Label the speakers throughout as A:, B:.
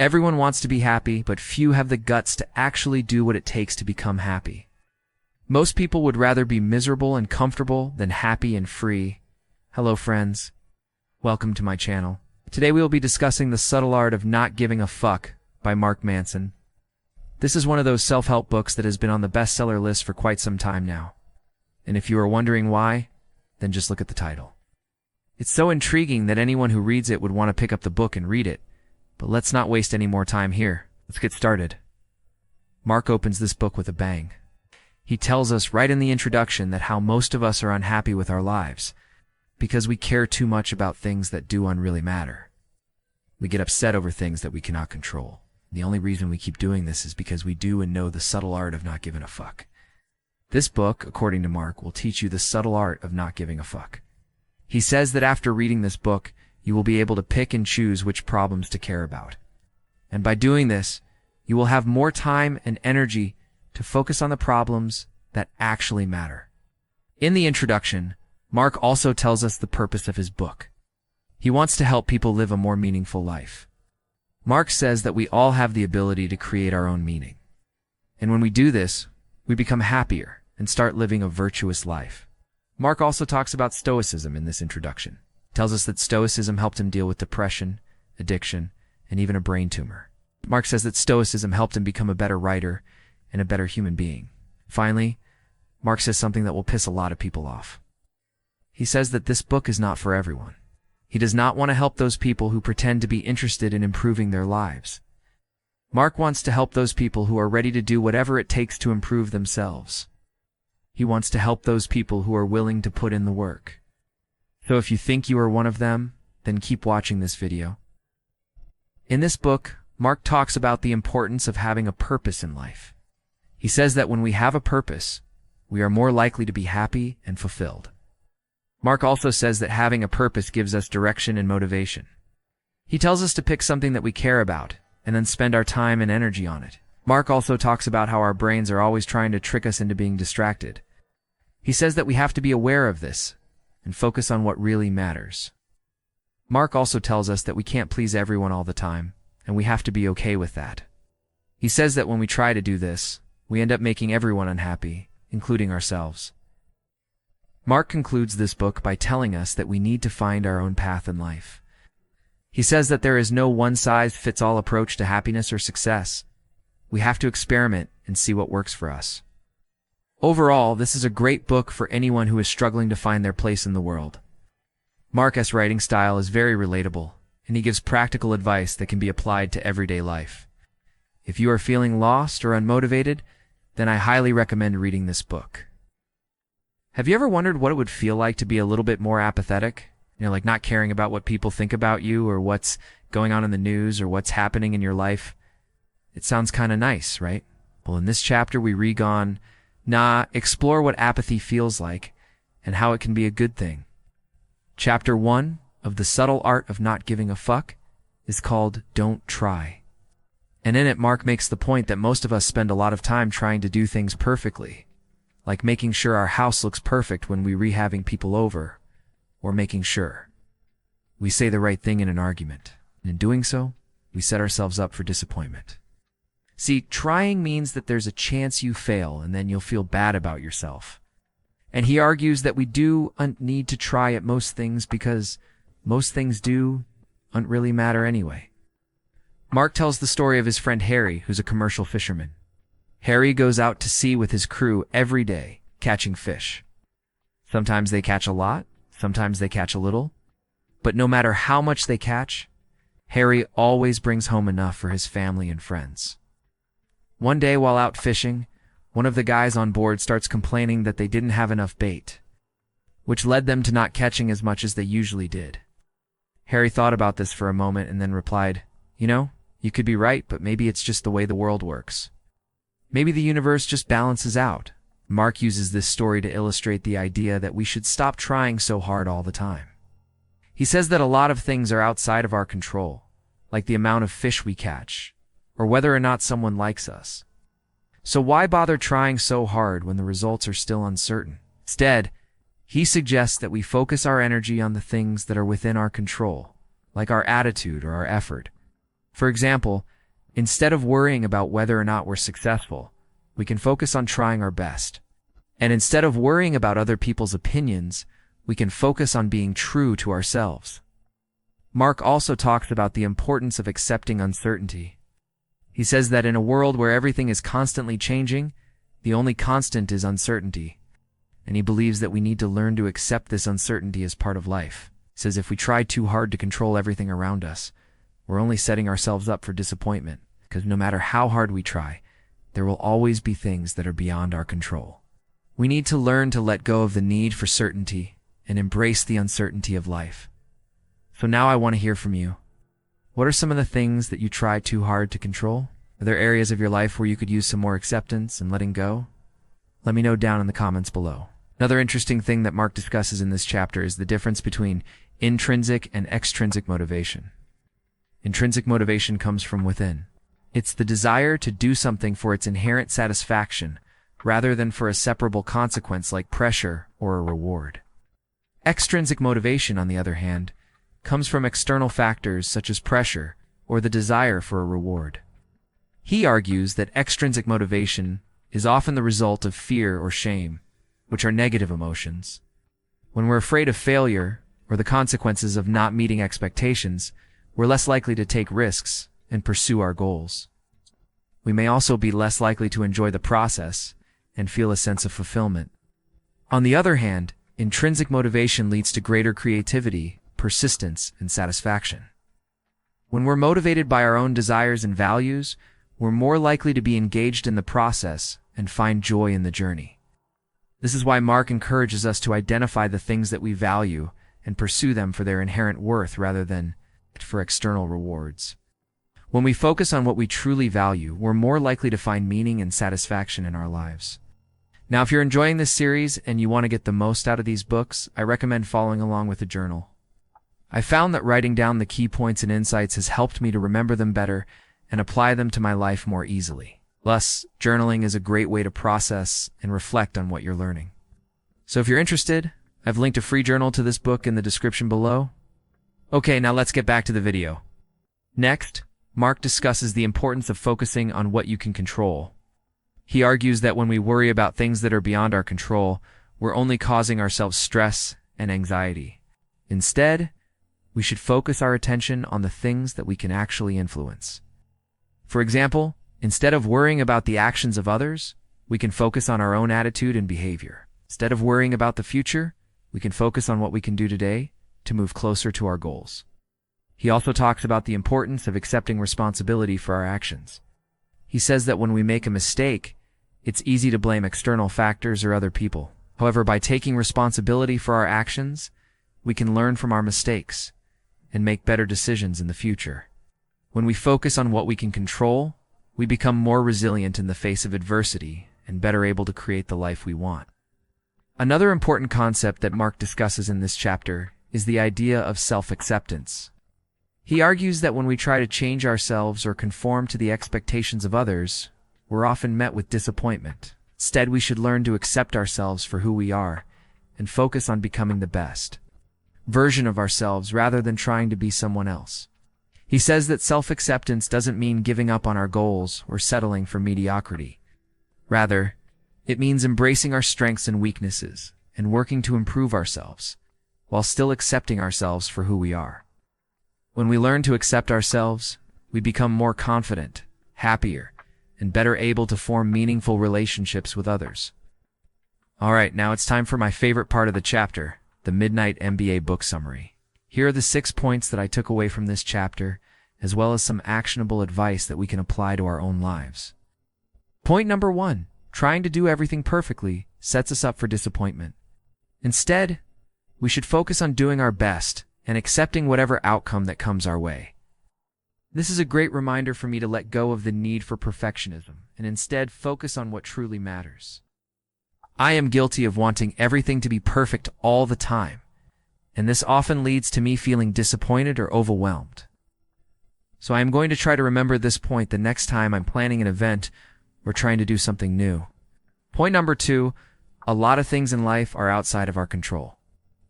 A: Everyone wants to be happy, but few have the guts to actually do what it takes to become happy. Most people would rather be miserable and comfortable than happy and free. Hello friends. Welcome to my channel. Today we will be discussing The Subtle Art of Not Giving a Fuck by Mark Manson. This is one of those self-help books that has been on the bestseller list for quite some time now. And if you are wondering why, then just look at the title. It's so intriguing that anyone who reads it would want to pick up the book and read it. But let's not waste any more time here. Let's get started. Mark opens this book with a bang. He tells us right in the introduction that how most of us are unhappy with our lives because we care too much about things that do really matter. We get upset over things that we cannot control. The only reason we keep doing this is because we do and know the subtle art of not giving a fuck. This book, according to Mark, will teach you the subtle art of not giving a fuck. He says that after reading this book, you will be able to pick and choose which problems to care about. And by doing this, you will have more time and energy to focus on the problems that actually matter. In the introduction, Mark also tells us the purpose of his book. He wants to help people live a more meaningful life. Mark says that we all have the ability to create our own meaning. And when we do this, we become happier and start living a virtuous life. Mark also talks about Stoicism in this introduction. He tells us that Stoicism helped him deal with depression, addiction, and even a brain tumor. Mark says that Stoicism helped him become a better writer and a better human being. Finally, Mark says something that will piss a lot of people off. He says that this book is not for everyone. He does not want to help those people who pretend to be interested in improving their lives. Mark wants to help those people who are ready to do whatever it takes to improve themselves. He wants to help those people who are willing to put in the work. So if you think you are one of them, then keep watching this video. In this book, Mark talks about the importance of having a purpose in life. He says that when we have a purpose, we are more likely to be happy and fulfilled. Mark also says that having a purpose gives us direction and motivation. He tells us to pick something that we care about and then spend our time and energy on it. Mark also talks about how our brains are always trying to trick us into being distracted. He says that we have to be aware of this and focus on what really matters. Mark also tells us that we can't please everyone all the time, and we have to be okay with that. He says that when we try to do this, we end up making everyone unhappy, including ourselves. Mark concludes this book by telling us that we need to find our own path in life. He says that there is no one-size-fits-all approach to happiness or success. We have to experiment and see what works for us. Overall, this is a great book for anyone who is struggling to find their place in the world. Mark's writing style is very relatable, and he gives practical advice that can be applied to everyday life. If you are feeling lost or unmotivated, then I highly recommend reading this book. Have you ever wondered what it would feel like to be a little bit more apathetic? Like not caring about what people think about you or what's going on in the news or what's happening in your life? It sounds kind of nice, right? Well, in this chapter, we explore what apathy feels like and how it can be a good thing. Chapter 1 of The Subtle Art of Not Giving a Fuck is called Don't Try. And in it, Mark makes the point that most of us spend a lot of time trying to do things perfectly, like making sure our house looks perfect when we're having people over, or making sure we say the right thing in an argument. And in doing so, we set ourselves up for disappointment. See, trying means that there's a chance you fail and then you'll feel bad about yourself. And he argues that we do need to try at most things because most things don't really matter anyway. Mark tells the story of his friend Harry, who's a commercial fisherman. Harry goes out to sea with his crew every day, catching fish. Sometimes they catch a lot, sometimes they catch a little. But no matter how much they catch, Harry always brings home enough for his family and friends. One day while out fishing, one of the guys on board starts complaining that they didn't have enough bait, which led them to not catching as much as they usually did. Harry thought about this for a moment and then replied, you could be right, but maybe it's just the way the world works. Maybe the universe just balances out. Mark uses this story to illustrate the idea that we should stop trying so hard all the time. He says that a lot of things are outside of our control, like the amount of fish we catch, or whether or not someone likes us. So why bother trying so hard when the results are still uncertain? Instead, he suggests that we focus our energy on the things that are within our control, like our attitude or our effort. For example, Instead of worrying about whether or not we're successful, we can focus on trying our best. And instead of worrying about other people's opinions, we can focus on being true to ourselves. Mark also talks about the importance of accepting uncertainty. He says that in a world where everything is constantly changing, the only constant is uncertainty. And he believes that we need to learn to accept this uncertainty as part of life. He says if we try too hard to control everything around us, we're only setting ourselves up for disappointment, because no matter how hard we try, there will always be things that are beyond our control. We need to learn to let go of the need for certainty and embrace the uncertainty of life. So now I want to hear from you. What are some of the things that you try too hard to control? Are there areas of your life where you could use some more acceptance and letting go? Let me know down in the comments below. Another interesting thing that Mark discusses in this chapter is the difference between intrinsic and extrinsic motivation. Intrinsic motivation comes from within. It's the desire to do something for its inherent satisfaction, rather than for a separable consequence like pressure or a reward. Extrinsic motivation, on the other hand, comes from external factors such as pressure or the desire for a reward. He argues that extrinsic motivation is often the result of fear or shame, which are negative emotions. When we're afraid of failure or the consequences of not meeting expectations, we're less likely to take risks and pursue our goals. We may also be less likely to enjoy the process and feel a sense of fulfillment. On the other hand, intrinsic motivation leads to greater creativity, persistence, and satisfaction. When we're motivated by our own desires and values, we're more likely to be engaged in the process and find joy in the journey. This is why Mark encourages us to identify the things that we value and pursue them for their inherent worth rather than for external rewards. When we focus on what we truly value, we're more likely to find meaning and satisfaction in our lives. Now, if you're enjoying this series and you want to get the most out of these books, I recommend following along with a journal. I found that writing down the key points and insights has helped me to remember them better and apply them to my life more easily. Thus, journaling is a great way to process and reflect on what you're learning. So if you're interested, I've linked a free journal to this book in the description below. Okay, now let's get back to the video. Next, Mark discusses the importance of focusing on what you can control. He argues that when we worry about things that are beyond our control, we're only causing ourselves stress and anxiety. Instead, we should focus our attention on the things that we can actually influence. For example, instead of worrying about the actions of others, we can focus on our own attitude and behavior. Instead of worrying about the future, we can focus on what we can do today to move closer to our goals. He also talks about the importance of accepting responsibility for our actions. He says that when we make a mistake, it's easy to blame external factors or other people. However, by taking responsibility for our actions, we can learn from our mistakes and make better decisions in the future. When we focus on what we can control, we become more resilient in the face of adversity and better able to create the life we want. Another important concept that Mark discusses in this chapter is the idea of self-acceptance. He argues that when we try to change ourselves or conform to the expectations of others, we're often met with disappointment. Instead, we should learn to accept ourselves for who we are and focus on becoming the best version of ourselves rather than trying to be someone else. He says that self-acceptance doesn't mean giving up on our goals or settling for mediocrity. Rather, it means embracing our strengths and weaknesses and working to improve ourselves, while still accepting ourselves for who we are. When we learn to accept ourselves, we become more confident, happier, and better able to form meaningful relationships with others. Alright, now it's time for my favorite part of the chapter, the Midnight MBA book summary. Here are the 6 points that I took away from this chapter, as well as some actionable advice that we can apply to our own lives. Point number 1. Trying to do everything perfectly sets us up for disappointment. Instead, we should focus on doing our best and accepting whatever outcome that comes our way. This is a great reminder for me to let go of the need for perfectionism and instead focus on what truly matters. I am guilty of wanting everything to be perfect all the time, and this often leads to me feeling disappointed or overwhelmed. So I am going to try to remember this point the next time I'm planning an event or trying to do something new. Point number 2, a lot of things in life are outside of our control.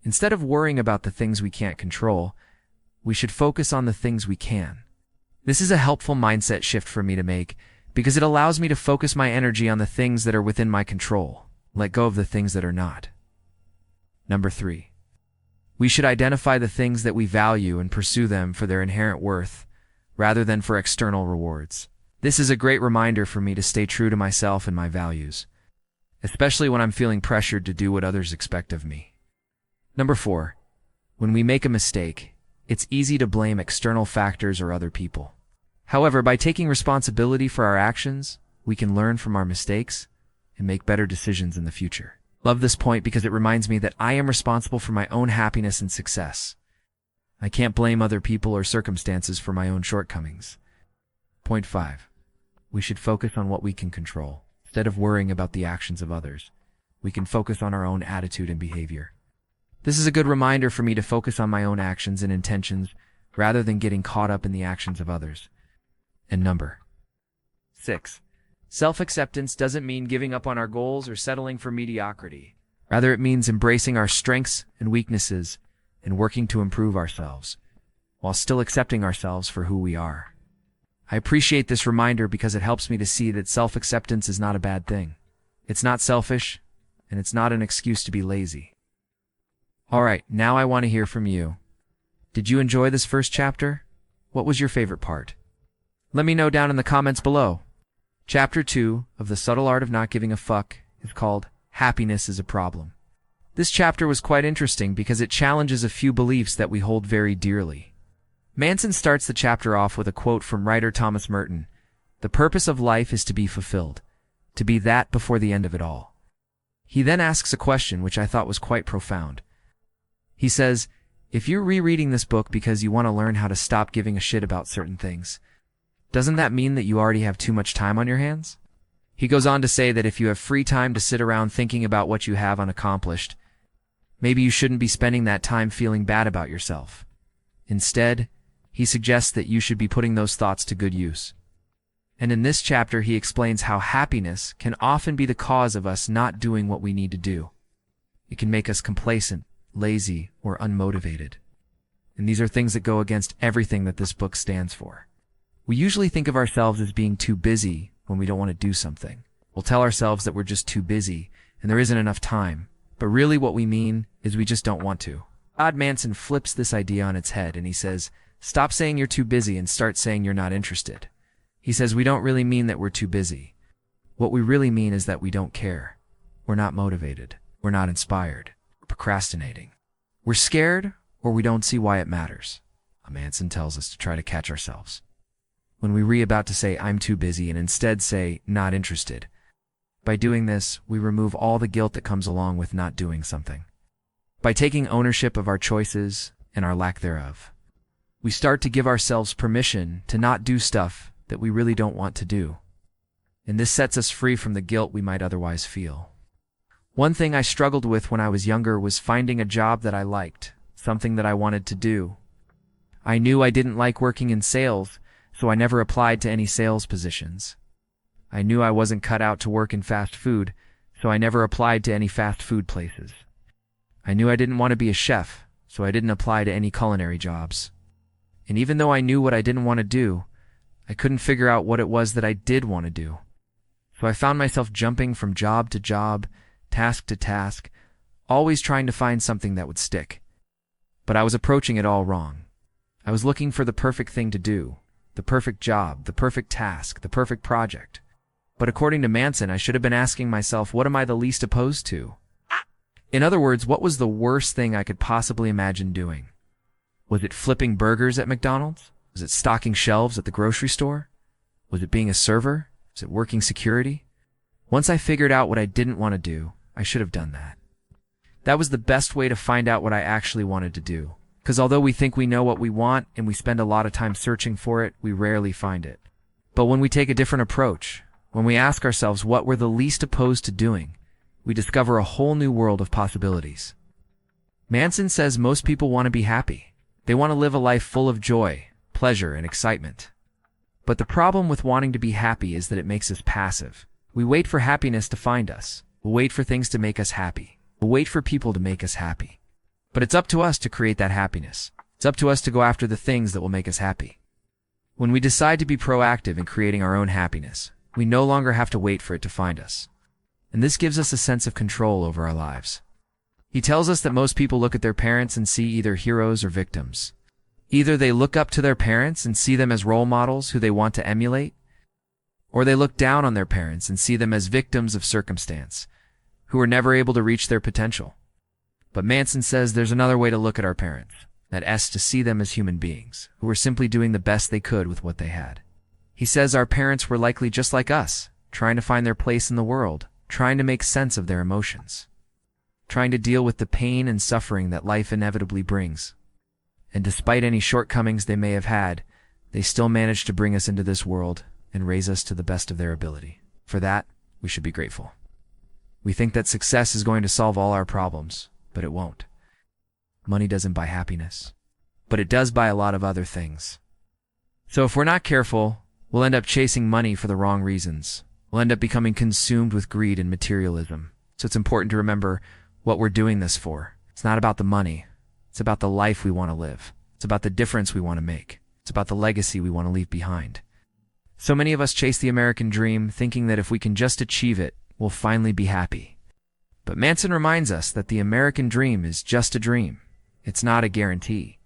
A: Instead of worrying about the things we can't control, we should focus on the things we can. This is a helpful mindset shift for me to make because it allows me to focus my energy on the things that are within my control, let go of the things that are not. Number 3. We should identify the things that we value and pursue them for their inherent worth, rather than for external rewards. This is a great reminder for me to stay true to myself and my values, especially when I'm feeling pressured to do what others expect of me. Number 4. When we make a mistake, it's easy to blame external factors or other people. However, by taking responsibility for our actions, we can learn from our mistakes and make better decisions in the future. Love this point because it reminds me that I am responsible for my own happiness and success. I can't blame other people or circumstances for my own shortcomings. Point 5. We should focus on what we can control. Instead of worrying about the actions of others, we can focus on our own attitude and behavior. This is a good reminder for me to focus on my own actions and intentions rather than getting caught up in the actions of others. And number 6. Self-acceptance doesn't mean giving up on our goals or settling for mediocrity. Rather, it means embracing our strengths and weaknesses and working to improve ourselves, while still accepting ourselves for who we are. I appreciate this reminder because it helps me to see that self-acceptance is not a bad thing. It's not selfish, and it's not an excuse to be lazy. Alright, now I want to hear from you. Did you enjoy this first chapter? What was your favorite part? Let me know down in the comments below. Chapter 2 of The Subtle Art of Not Giving a Fuck is called Happiness is a Problem. This chapter was quite interesting because it challenges a few beliefs that we hold very dearly. Manson starts the chapter off with a quote from writer Thomas Merton: "The purpose of life is to be fulfilled, to be that before the end of it all." He then asks a question which I thought was quite profound. He says, if you're rereading this book because you want to learn how to stop giving a shit about certain things, doesn't that mean that you already have too much time on your hands? He goes on to say that if you have free time to sit around thinking about what you have unaccomplished, maybe you shouldn't be spending that time feeling bad about yourself. Instead, he suggests that you should be putting those thoughts to good use. And in this chapter, he explains how happiness can often be the cause of us not doing what we need to do. It can make us complacent, lazy, or unmotivated. And these are things that go against everything that this book stands for. We usually think of ourselves as being too busy when we don't want to do something. We'll tell ourselves that we're just too busy and there isn't enough time, but really what we mean is we just don't want to. Mark Manson flips this idea on its head and he says, stop saying you're too busy and start saying you're not interested. He says we don't really mean that we're too busy. What we really mean is that we don't care. We're not motivated. We're not inspired. We're procrastinating. We're scared or we don't see why it matters. Manson tells us to try to catch ourselves. When we about to say, I'm too busy, and instead say, not interested. By doing this, we remove all the guilt that comes along with not doing something. By taking ownership of our choices and our lack thereof, we start to give ourselves permission to not do stuff that we really don't want to do. And this sets us free from the guilt we might otherwise feel. One thing I struggled with when I was younger was finding a job that I liked, something that I wanted to do. I knew I didn't like working in sales, so I never applied to any sales positions. I knew I wasn't cut out to work in fast food, so I never applied to any fast food places. I knew I didn't want to be a chef, so I didn't apply to any culinary jobs. And even though I knew what I didn't want to do, I couldn't figure out what it was that I did want to do. So I found myself jumping from job to job, task to task, always trying to find something that would stick. But I was approaching it all wrong. I was looking for the perfect thing to do. The perfect job, the perfect task, the perfect project. But according to Manson, I should have been asking myself, what am I the least opposed to? In other words, what was the worst thing I could possibly imagine doing? Was it flipping burgers at McDonald's? Was it stocking shelves at the grocery store? Was it being a server? Was it working security? Once I figured out what I didn't want to do, I should have done that. That was the best way to find out what I actually wanted to do. Because although we think we know what we want and we spend a lot of time searching for it, we rarely find it. But when we take a different approach, when we ask ourselves what we're the least opposed to doing, we discover a whole new world of possibilities. Manson says most people want to be happy. They want to live a life full of joy, pleasure, and excitement. But the problem with wanting to be happy is that it makes us passive. We wait for happiness to find us. We'll wait for things to make us happy. We'll wait for people to make us happy. But it's up to us to create that happiness. It's up to us to go after the things that will make us happy. When we decide to be proactive in creating our own happiness, we no longer have to wait for it to find us. And this gives us a sense of control over our lives. He tells us that most people look at their parents and see either heroes or victims. Either they look up to their parents and see them as role models who they want to emulate, or they look down on their parents and see them as victims of circumstance, who were never able to reach their potential. But Manson says there's another way to look at our parents, that is to see them as human beings, who were simply doing the best they could with what they had. He says our parents were likely just like us, trying to find their place in the world, trying to make sense of their emotions, trying to deal with the pain and suffering that life inevitably brings. And despite any shortcomings they may have had, they still managed to bring us into this world and raise us to the best of their ability. For that, we should be grateful. We think that success is going to solve all our problems, but it won't. Money doesn't buy happiness, but it does buy a lot of other things. So if we're not careful, we'll end up chasing money for the wrong reasons. We'll end up becoming consumed with greed and materialism. So it's important to remember what we're doing this for. It's not about the money. It's about the life we want to live. It's about the difference we want to make. It's about the legacy we want to leave behind. So many of us chase the American dream, thinking that if we can just achieve it, we'll finally be happy. But Manson reminds us that the American dream is just a dream. It's not a guarantee.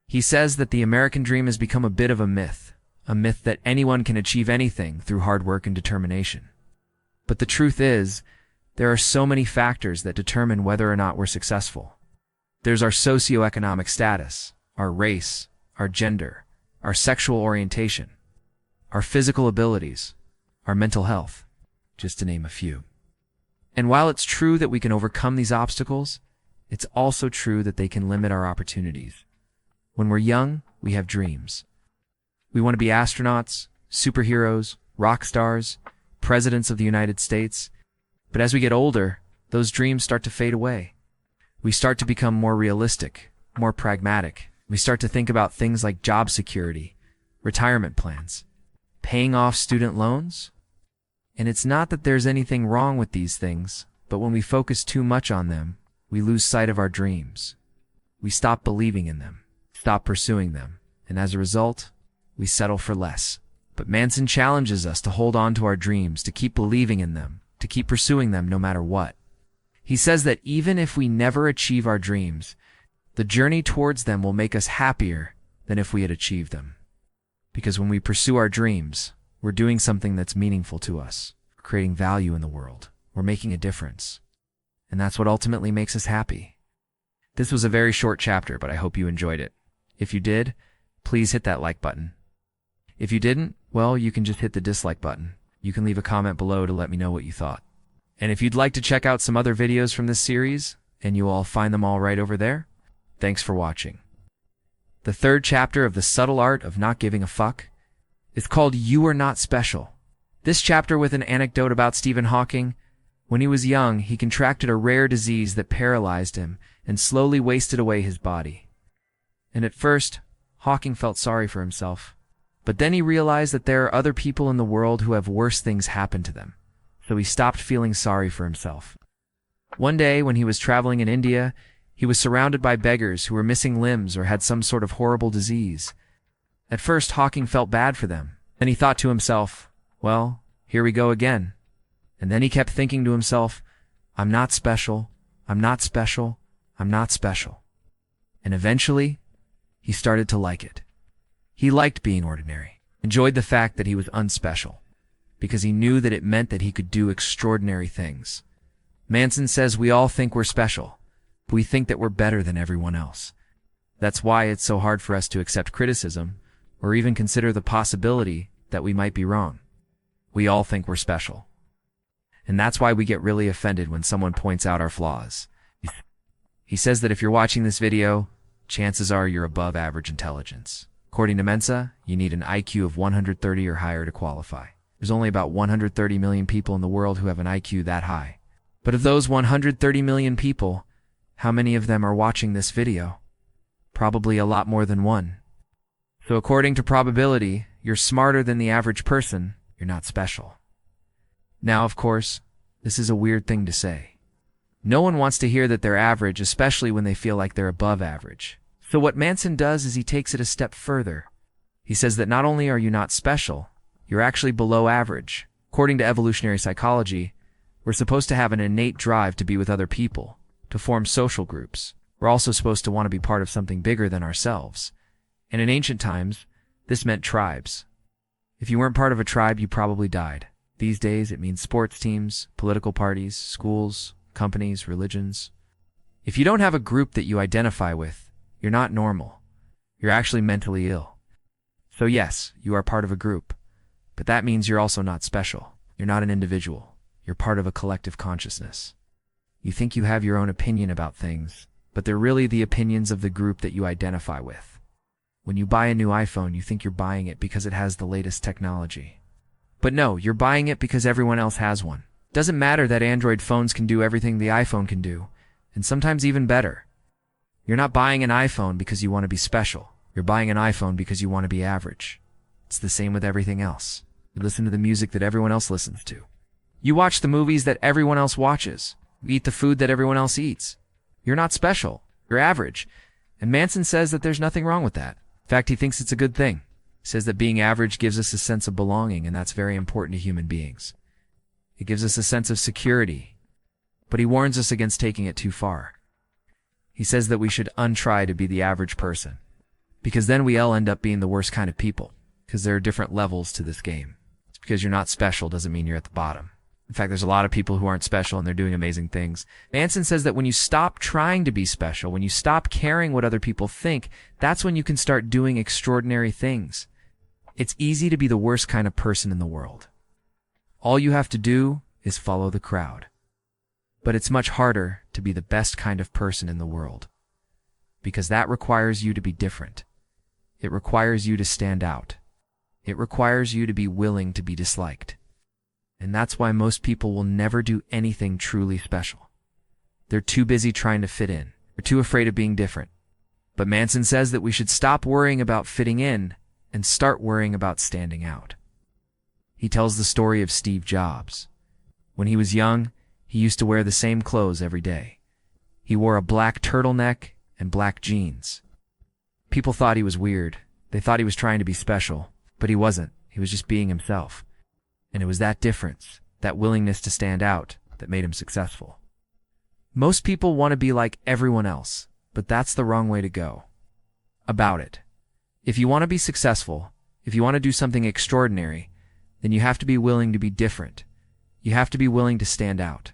A: He says that the American dream has become a bit of a myth that anyone can achieve anything through hard work and determination. But the truth is, there are so many factors that determine whether or not we're successful. There's our socioeconomic status, our race, our gender, our sexual orientation, our physical abilities, our mental health, just to name a few. And while it's true that we can overcome these obstacles, it's also true that they can limit our opportunities. When we're young, we have dreams. We want to be astronauts, superheroes, rock stars, presidents of the United States. But as we get older, those dreams start to fade away. We start to become more realistic, more pragmatic. We start to think about things like job security, retirement plans, paying off student loans. And it's not that there's anything wrong with these things, but when we focus too much on them, we lose sight of our dreams. We stop believing in them, stop pursuing them, and as a result, we settle for less. But Manson challenges us to hold on to our dreams, to keep believing in them, to keep pursuing them no matter what. He says that even if we never achieve our dreams, the journey towards them will make us happier than if we had achieved them. Because when we pursue our dreams, we're doing something that's meaningful to us. We're creating value in the world. We're making a difference. And that's what ultimately makes us happy. This was a very short chapter, but I hope you enjoyed it. If you did, please hit that like button. If you didn't, well, you can just hit the dislike button. You can leave a comment below to let me know what you thought. And if you'd like to check out some other videos from this series, and you'll all find them all right over there, thanks for watching. The third chapter of The Subtle Art of Not Giving a Fuck is called You Are Not Special. This chapter with an anecdote about Stephen Hawking. When he was young, he contracted a rare disease that paralyzed him and slowly wasted away his body. And at first, Hawking felt sorry for himself. But then he realized that there are other people in the world who have worse things happen to them. So he stopped feeling sorry for himself. One day, when he was traveling in India, he was surrounded by beggars who were missing limbs or had some sort of horrible disease. At first, Hawking felt bad for them. Then he thought to himself, well, here we go again. And then he kept thinking to himself, I'm not special, I'm not special, I'm not special. And eventually, he started to like it. He liked being ordinary, enjoyed the fact that he was unspecial, because he knew that it meant that he could do extraordinary things. Manson says we all think we're special. We think that we're better than everyone else. That's why it's so hard for us to accept criticism or even consider the possibility that we might be wrong. We all think we're special. And that's why we get really offended when someone points out our flaws. He says that if you're watching this video, chances are you're above average intelligence. According to Mensa, you need an IQ of 130 or higher to qualify. There's only about 130 million people in the world who have an IQ that high. But of those 130 million people, how many of them are watching this video? Probably a lot more than one. So according to probability, you're smarter than the average person, you're not special. Now, of course, this is a weird thing to say. No one wants to hear that they're average, especially when they feel like they're above average. So what Manson does is he takes it a step further. He says that not only are you not special, you're actually below average. According to evolutionary psychology, we're supposed to have an innate drive to be with other people, to form social groups. We're also supposed to want to be part of something bigger than ourselves. And in ancient times, this meant tribes. If you weren't part of a tribe, you probably died. These days, it means sports teams, political parties, schools, companies, religions. If you don't have a group that you identify with, you're not normal. You're actually mentally ill. So yes, you are part of a group, but that means you're also not special. You're not an individual. You're part of a collective consciousness. You think you have your own opinion about things, but they're really the opinions of the group that you identify with. When you buy a new iPhone, you think you're buying it because it has the latest technology. But no, you're buying it because everyone else has one. Doesn't matter that Android phones can do everything the iPhone can do, and sometimes even better. You're not buying an iPhone because you want to be special. You're buying an iPhone because you want to be average. It's the same with everything else. You listen to the music that everyone else listens to. You watch the movies that everyone else watches. You eat the food that everyone else eats. You're not special. You're average. And Manson says that there's nothing wrong with that. In fact, he thinks it's a good thing. He says that being average gives us a sense of belonging, and that's very important to human beings. It gives us a sense of security. But he warns us against taking it too far. He says that we should untry to be the average person, because then we all end up being the worst kind of people, because there are different levels to this game. It's because you're not special doesn't mean you're at the bottom. In fact, there's a lot of people who aren't special and they're doing amazing things. Manson says that when you stop trying to be special, when you stop caring what other people think, that's when you can start doing extraordinary things. It's easy to be the worst kind of person in the world. All you have to do is follow the crowd. But it's much harder to be the best kind of person in the world, because that requires you to be different. It requires you to stand out. It requires you to be willing to be disliked. And that's why most people will never do anything truly special. They're too busy trying to fit in. They're too afraid of being different. But Manson says that we should stop worrying about fitting in and start worrying about standing out. He tells the story of Steve Jobs. When he was young, he used to wear the same clothes every day. He wore a black turtleneck and black jeans. People thought he was weird. They thought he was trying to be special, but he wasn't. He was just being himself. And it was that difference, that willingness to stand out, that made him successful. Most people want to be like everyone else, but that's the wrong way to go about it. If you want to be successful, if you want to do something extraordinary, then you have to be willing to be different. You have to be willing to stand out.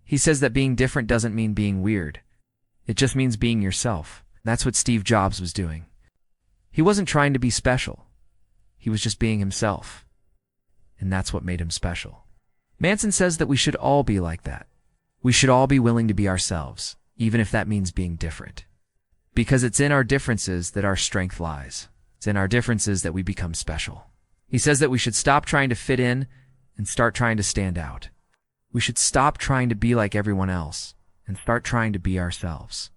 A: He says that being different doesn't mean being weird. It just means being yourself. That's what Steve Jobs was doing. He wasn't trying to be special. He was just being himself. And that's what made him special. Manson says that we should all be like that. We should all be willing to be ourselves, even if that means being different. Because it's in our differences that our strength lies. It's in our differences that we become special. He says that we should stop trying to fit in and start trying to stand out. We should stop trying to be like everyone else and start trying to be ourselves.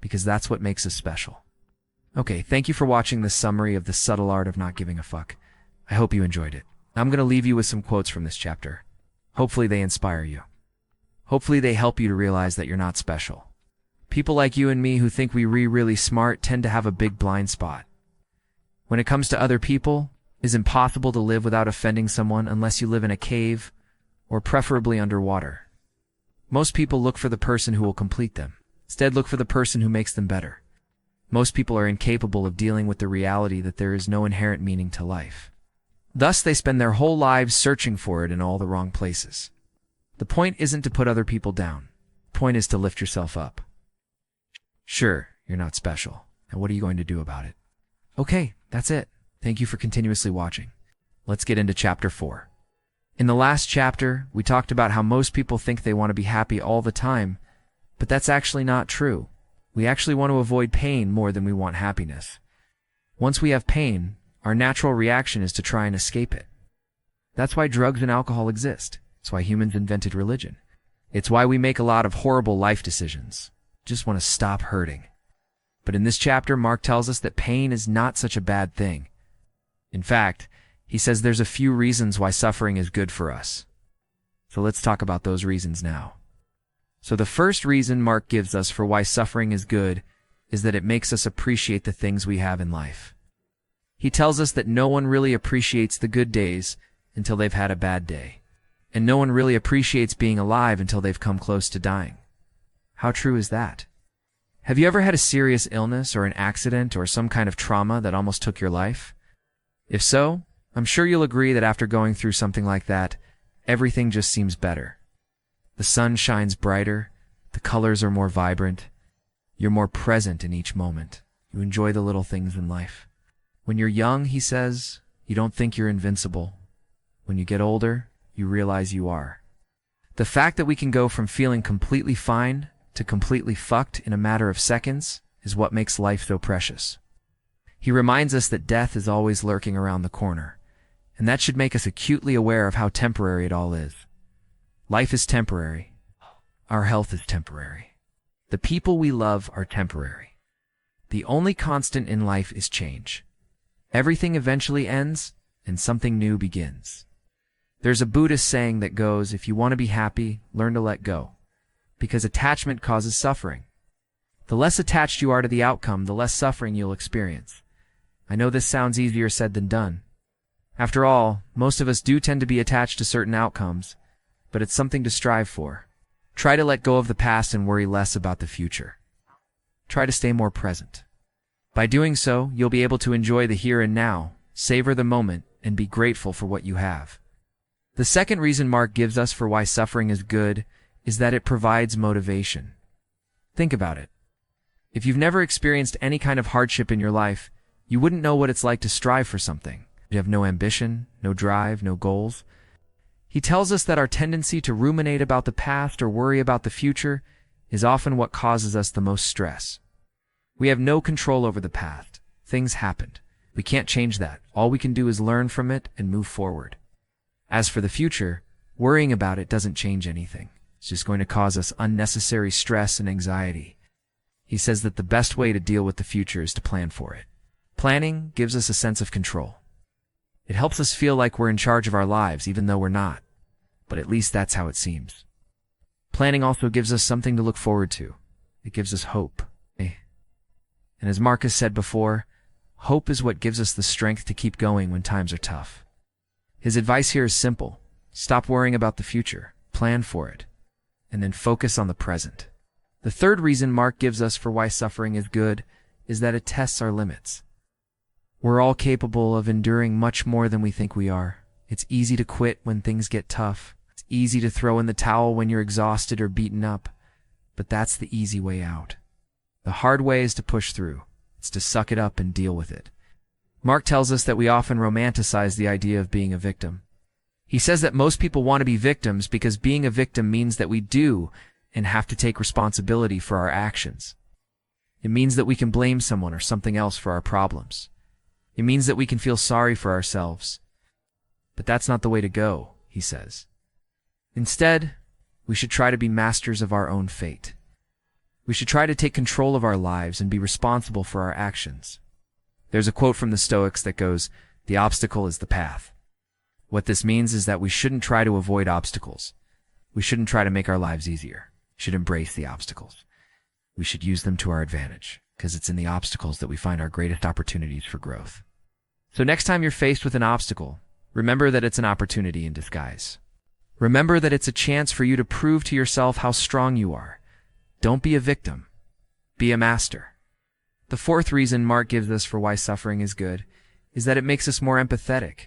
A: Because that's what makes us special. Okay, thank you for watching this summary of The Subtle Art of Not Giving a Fuck. I hope you enjoyed it. I'm going to leave you with some quotes from this chapter. Hopefully they inspire you. Hopefully they help you to realize that you're not special. People like you and me who think we're really smart tend to have a big blind spot. When it comes to other people, it's impossible to live without offending someone unless you live in a cave or preferably underwater. Most people look for the person who will complete them. Instead, look for the person who makes them better. Most people are incapable of dealing with the reality that there is no inherent meaning to life. Thus, they spend their whole lives searching for it in all the wrong places. The point isn't to put other people down. The point is to lift yourself up. Sure, you're not special. Now what are you going to do about it? Okay, that's it. Thank you for continuously watching. Let's get into Chapter 4. In the last chapter, we talked about how most people think they want to be happy all the time, but that's actually not true. We actually want to avoid pain more than we want happiness. Once we have pain, our natural reaction is to try and escape it. That's why drugs and alcohol exist. It's why humans invented religion. It's why we make a lot of horrible life decisions. Just want to stop hurting. But in this chapter, Mark tells us that pain is not such a bad thing. In fact, he says there's a few reasons why suffering is good for us. So let's talk about those reasons now. So the first reason Mark gives us for why suffering is good is that it makes us appreciate the things we have in life. He tells us that no one really appreciates the good days until they've had a bad day. And no one really appreciates being alive until they've come close to dying. How true is that? Have you ever had a serious illness or an accident or some kind of trauma that almost took your life? If so, I'm sure you'll agree that after going through something like that, everything just seems better. The sun shines brighter, the colors are more vibrant, you're more present in each moment. You enjoy the little things in life. When you're young, he says, you don't think you're invincible. When you get older, you realize you are. The fact that we can go from feeling completely fine to completely fucked in a matter of seconds is what makes life so precious. He reminds us that death is always lurking around the corner, and that should make us acutely aware of how temporary it all is. Life is temporary. Our health is temporary. The people we love are temporary. The only constant in life is change. Everything eventually ends, and something new begins. There's a Buddhist saying that goes, if you want to be happy, learn to let go. Because attachment causes suffering. The less attached you are to the outcome, the less suffering you'll experience. I know this sounds easier said than done. After all, most of us do tend to be attached to certain outcomes, but it's something to strive for. Try to let go of the past and worry less about the future. Try to stay more present. By doing so, you'll be able to enjoy the here and now, savor the moment, and be grateful for what you have. The second reason Mark gives us for why suffering is good is that it provides motivation. Think about it. If you've never experienced any kind of hardship in your life, you wouldn't know what it's like to strive for something. You have no ambition, no drive, no goals. He tells us that our tendency to ruminate about the past or worry about the future is often what causes us the most stress. We have no control over the past. Things happened. We can't change that. All we can do is learn from it and move forward. As for the future, worrying about it doesn't change anything. It's just going to cause us unnecessary stress and anxiety. He says that the best way to deal with the future is to plan for it. Planning gives us a sense of control. It helps us feel like we're in charge of our lives, even though we're not. But at least that's how it seems. Planning also gives us something to look forward to. It gives us hope. And as Marcus said before, hope is what gives us the strength to keep going when times are tough. His advice here is simple. Stop worrying about the future, plan for it, and then focus on the present. The third reason Mark gives us for why suffering is good is that it tests our limits. We're all capable of enduring much more than we think we are. It's easy to quit when things get tough. It's easy to throw in the towel when you're exhausted or beaten up. But that's the easy way out. The hard way is to push through. It's to suck it up and deal with it. Mark tells us that we often romanticize the idea of being a victim. He says that most people want to be victims because being a victim means that we do and have to take responsibility for our actions. It means that we can blame someone or something else for our problems. It means that we can feel sorry for ourselves. But that's not the way to go, he says. Instead, we should try to be masters of our own fate. We should try to take control of our lives and be responsible for our actions. There's a quote from the Stoics that goes, "The obstacle is the path." What this means is that we shouldn't try to avoid obstacles. We shouldn't try to make our lives easier. We should embrace the obstacles. We should use them to our advantage, because it's in the obstacles that we find our greatest opportunities for growth. So next time you're faced with an obstacle, remember that it's an opportunity in disguise. Remember that it's a chance for you to prove to yourself how strong you are. Don't be a victim. Be a master. The fourth reason Mark gives us for why suffering is good is that it makes us more empathetic.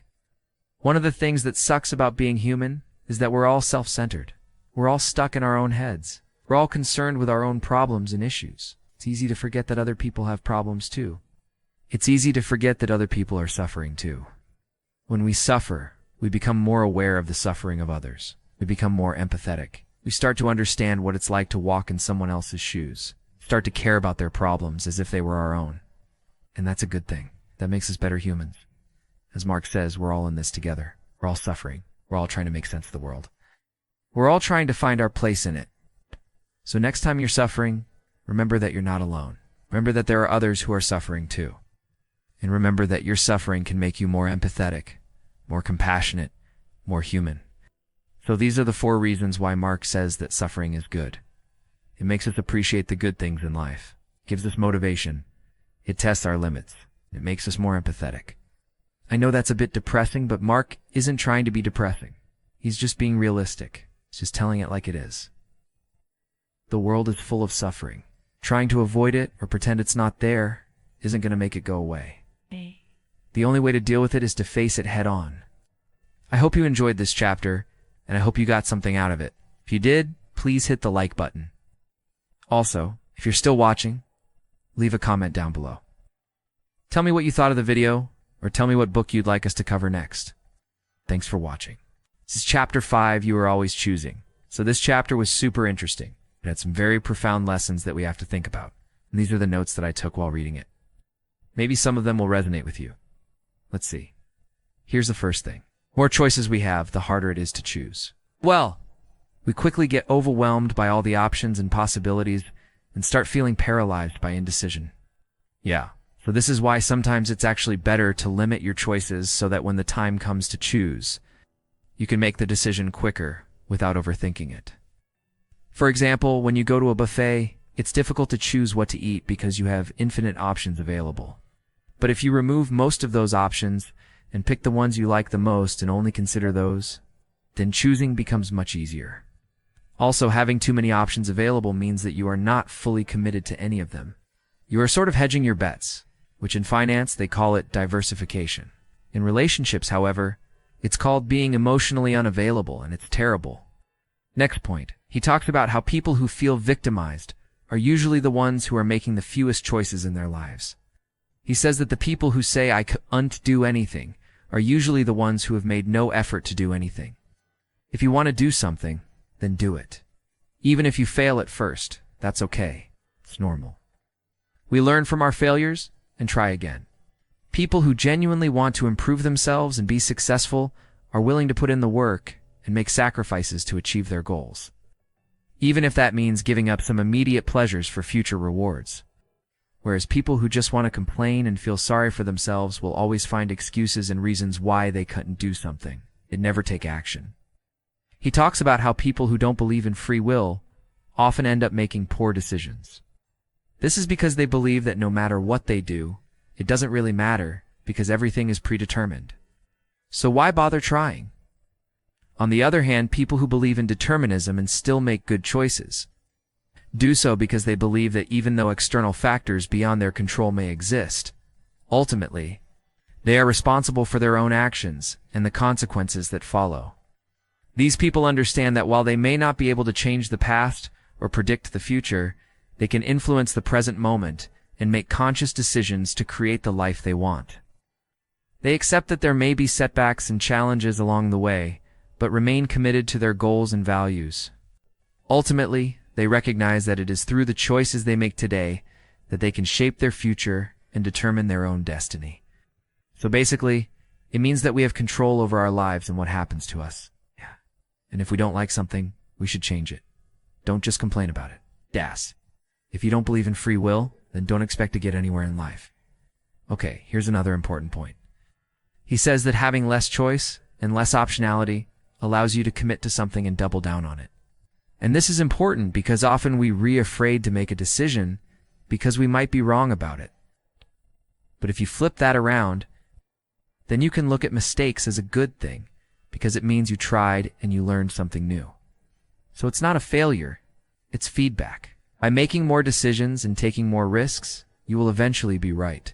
A: One of the things that sucks about being human is that we're all self-centered. We're all stuck in our own heads. We're all concerned with our own problems and issues. It's easy to forget that other people have problems too. It's easy to forget that other people are suffering too. When we suffer, we become more aware of the suffering of others. We become more empathetic. We start to understand what it's like to walk in someone else's shoes. Start to care about their problems as if they were our own. And that's a good thing. That makes us better humans. As Mark says, we're all in this together. We're all suffering. We're all trying to make sense of the world. We're all trying to find our place in it. So next time you're suffering, remember that you're not alone. Remember that there are others who are suffering too. And remember that your suffering can make you more empathetic, more compassionate, more human. So these are the 4 reasons why Mark says that suffering is good. It makes us appreciate the good things in life. It gives us motivation. It tests our limits. It makes us more empathetic. I know that's a bit depressing, but Mark isn't trying to be depressing. He's just being realistic. He's just telling it like it is. The world is full of suffering. Trying to avoid it or pretend it's not there isn't going to make it go away. The only way to deal with it is to face it head on. I hope you enjoyed this chapter, and I hope you got something out of it. If you did, please hit the like button. Also, if you're still watching, leave a comment down below. Tell me what you thought of the video, or tell me what book you'd like us to cover next. Thanks for watching. This is Chapter 5, You Are Always Choosing. So this chapter was super interesting. It had some very profound lessons that we have to think about. And these are the notes that I took while reading it. Maybe some of them will resonate with you. Let's see. Here's the first thing. More choices we have, the harder it is to choose. Well, we quickly get overwhelmed by all the options and possibilities and start feeling paralyzed by indecision. Yeah, so this is why sometimes it's actually better to limit your choices so that when the time comes to choose, you can make the decision quicker without overthinking it. For example, when you go to a buffet, it's difficult to choose what to eat because you have infinite options available. But if you remove most of those options and pick the ones you like the most and only consider those, then choosing becomes much easier. Also, having too many options available means that you are not fully committed to any of them. You are sort of hedging your bets, which in finance they call it diversification. In relationships, however, it's called being emotionally unavailable, and it's terrible. Next point. He talks about how people who feel victimized are usually the ones who are making the fewest choices in their lives. He says that the people who say I can't do anything are usually the ones who have made no effort to do anything. If you want to do something, then do it. Even if you fail at first, that's okay. It's normal. We learn from our failures and try again. People who genuinely want to improve themselves and be successful are willing to put in the work and make sacrifices to achieve their goals, even if that means giving up some immediate pleasures for future rewards. Whereas people who just want to complain and feel sorry for themselves will always find excuses and reasons why they couldn't do something and never take action. He talks about how people who don't believe in free will often end up making poor decisions. This is because they believe that no matter what they do, it doesn't really matter because everything is predetermined. So why bother trying? On the other hand, people who believe in determinism and still make good choices do so because they believe that even though external factors beyond their control may exist, ultimately, they are responsible for their own actions and the consequences that follow. These people understand that while they may not be able to change the past or predict the future, they can influence the present moment and make conscious decisions to create the life they want. They accept that there may be setbacks and challenges along the way, but remain committed to their goals and values. Ultimately, they recognize that it is through the choices they make today that they can shape their future and determine their own destiny. So basically, it means that we have control over our lives and what happens to us. Yeah. And if we don't like something, we should change it. Don't just complain about it. If you don't believe in free will, then don't expect to get anywhere in life. Okay, here's another important point. He says that having less choice and less optionality allows you to commit to something and double down on it. And this is important because often we're afraid to make a decision because we might be wrong about it. But if you flip that around, then you can look at mistakes as a good thing because it means you tried and you learned something new. So it's not a failure, it's feedback. By making more decisions and taking more risks, you will eventually be right.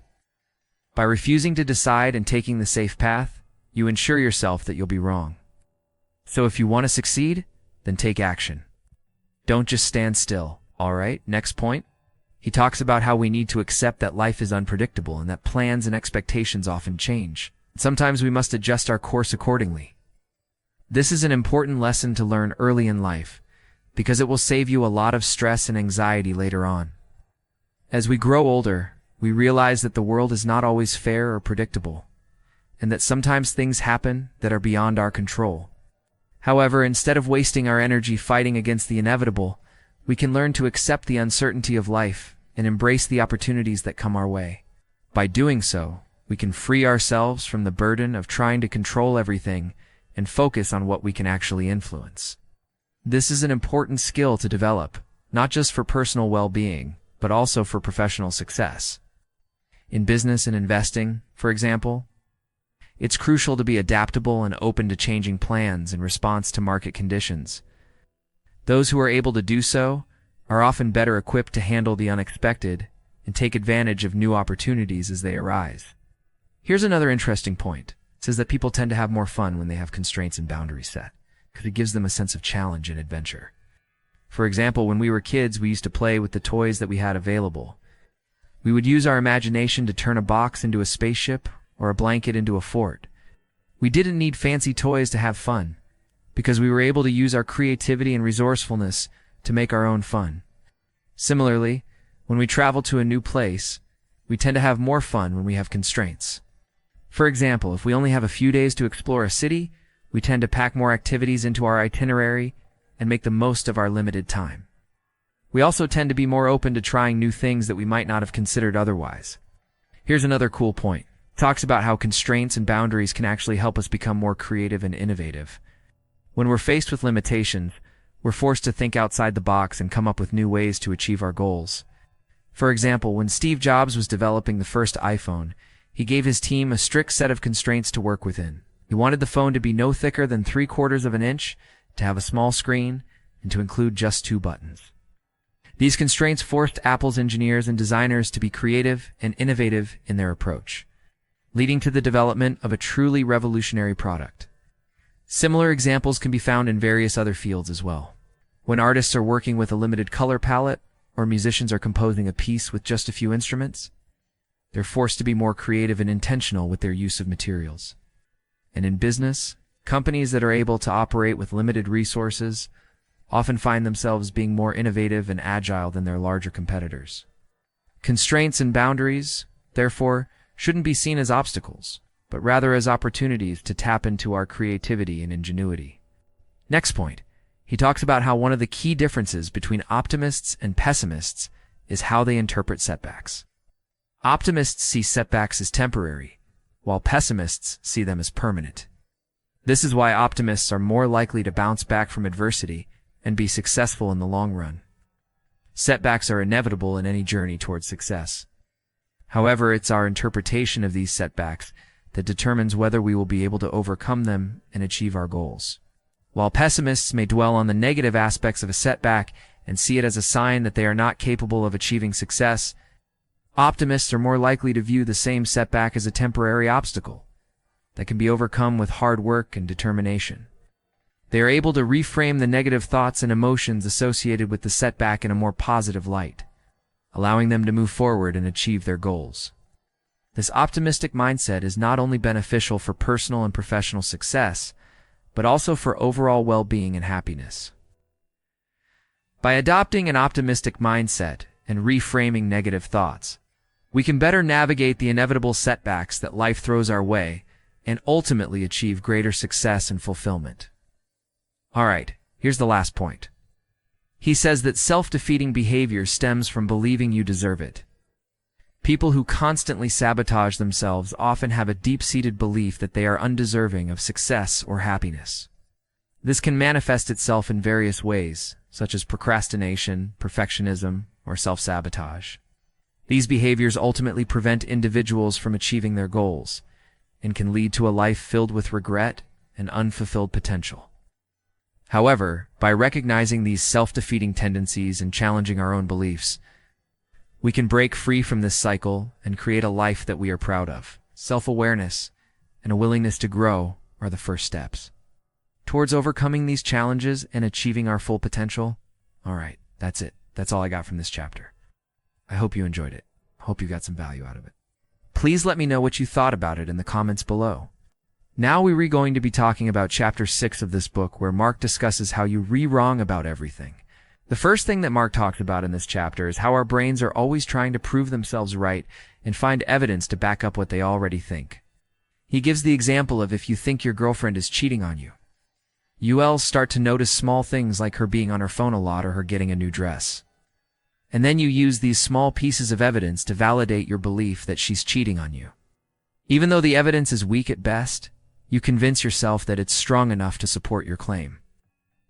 A: By refusing to decide and taking the safe path, you ensure yourself that you'll be wrong. So if you want to succeed, then take action. Don't just stand still, all right? Next point. He talks about how we need to accept that life is unpredictable and that plans and expectations often change. Sometimes we must adjust our course accordingly. This is an important lesson to learn early in life because it will save you a lot of stress and anxiety later on. As we grow older, we realize that the world is not always fair or predictable, and that sometimes things happen that are beyond our control. However, instead of wasting our energy fighting against the inevitable, we can learn to accept the uncertainty of life and embrace the opportunities that come our way. By doing so, we can free ourselves from the burden of trying to control everything and focus on what we can actually influence. This is an important skill to develop, not just for personal well-being, but also for professional success. In business and investing, for example, It's crucial to be adaptable and open to changing plans in response to market conditions. Those who are able to do so are often better equipped to handle the unexpected and take advantage of new opportunities as they arise. Here's another interesting point. It says that people tend to have more fun when they have constraints and boundaries set, because it gives them a sense of challenge and adventure. For example, when we were kids, we used to play with the toys that we had available. We would use our imagination to turn a box into a spaceship or a blanket into a fort. We didn't need fancy toys to have fun, because we were able to use our creativity and resourcefulness to make our own fun. Similarly, when we travel to a new place, we tend to have more fun when we have constraints. For example, if we only have a few days to explore a city, we tend to pack more activities into our itinerary and make the most of our limited time. We also tend to be more open to trying new things that we might not have considered otherwise. Here's another cool point. It talks about how constraints and boundaries can actually help us become more creative and innovative. When we're faced with limitations, we're forced to think outside the box and come up with new ways to achieve our goals. For example, when Steve Jobs was developing the first iPhone, he gave his team a strict set of constraints to work within. He wanted the phone to be no thicker than 3/4 of an inch, to have a small screen, and to include just 2 buttons. These constraints forced Apple's engineers and designers to be creative and innovative in their approach, leading to the development of a truly revolutionary product. Similar examples can be found in various other fields as well. When artists are working with a limited color palette, or musicians are composing a piece with just a few instruments, they're forced to be more creative and intentional with their use of materials. And in business, companies that are able to operate with limited resources often find themselves being more innovative and agile than their larger competitors. Constraints and boundaries, therefore, shouldn't be seen as obstacles, but rather as opportunities to tap into our creativity and ingenuity. Next point, he talks about how one of the key differences between optimists and pessimists is how they interpret setbacks. Optimists see setbacks as temporary, while pessimists see them as permanent. This is why optimists are more likely to bounce back from adversity and be successful in the long run. Setbacks are inevitable in any journey towards success. However, it's our interpretation of these setbacks that determines whether we will be able to overcome them and achieve our goals. While pessimists may dwell on the negative aspects of a setback and see it as a sign that they are not capable of achieving success, optimists are more likely to view the same setback as a temporary obstacle that can be overcome with hard work and determination. They are able to reframe the negative thoughts and emotions associated with the setback in a more positive light, allowing them to move forward and achieve their goals. This optimistic mindset is not only beneficial for personal and professional success, but also for overall well-being and happiness. By adopting an optimistic mindset and reframing negative thoughts, we can better navigate the inevitable setbacks that life throws our way and ultimately achieve greater success and fulfillment. Alright, here's the last point. He says that self-defeating behavior stems from believing you deserve it. People who constantly sabotage themselves often have a deep-seated belief that they are undeserving of success or happiness. This can manifest itself in various ways, such as procrastination, perfectionism, or self-sabotage. These behaviors ultimately prevent individuals from achieving their goals and can lead to a life filled with regret and unfulfilled potential. However, by recognizing these self-defeating tendencies and challenging our own beliefs, we can break free from this cycle and create a life that we are proud of. Self-awareness and a willingness to grow are the first steps towards overcoming these challenges and achieving our full potential. Alright, that's it. That's all I got from this chapter. I hope you enjoyed it. Hope you got some value out of it. Please let me know what you thought about it in the comments below. Now we're going to be talking about Chapter 6 of this book, where Mark discusses how you wrong about everything. The first thing that Mark talks about in this chapter is how our brains are always trying to prove themselves right and find evidence to back up what they already think. He gives the example of if you think your girlfriend is cheating on you. You'll start to notice small things like her being on her phone a lot or her getting a new dress. And then you use these small pieces of evidence to validate your belief that she's cheating on you. Even though the evidence is weak at best, you convince yourself that it's strong enough to support your claim.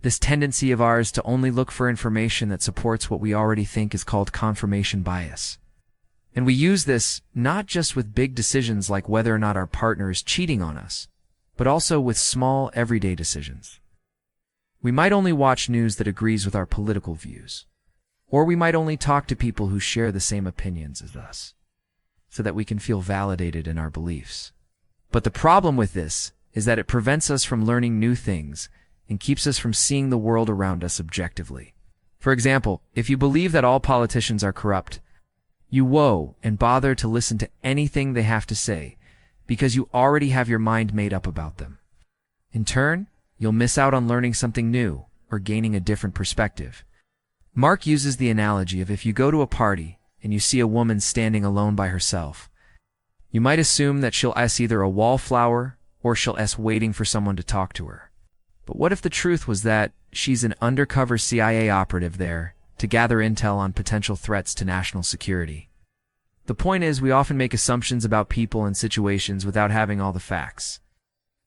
A: This tendency of ours to only look for information that supports what we already think is called confirmation bias. And we use this not just with big decisions like whether or not our partner is cheating on us, but also with small, everyday decisions. We might only watch news that agrees with our political views, or we might only talk to people who share the same opinions as us, so that we can feel validated in our beliefs. But the problem with this is that it prevents us from learning new things and keeps us from seeing the world around us objectively. For example, if you believe that all politicians are corrupt, you won't bother to listen to anything they have to say because you already have your mind made up about them. In turn, you'll miss out on learning something new or gaining a different perspective. Mark uses the analogy of if you go to a party and you see a woman standing alone by herself, you might assume that she'll either a wallflower or she'll waiting for someone to talk to her. But what if the truth was that she's an undercover CIA operative there to gather intel on potential threats to national security? The point is, we often make assumptions about people and situations without having all the facts.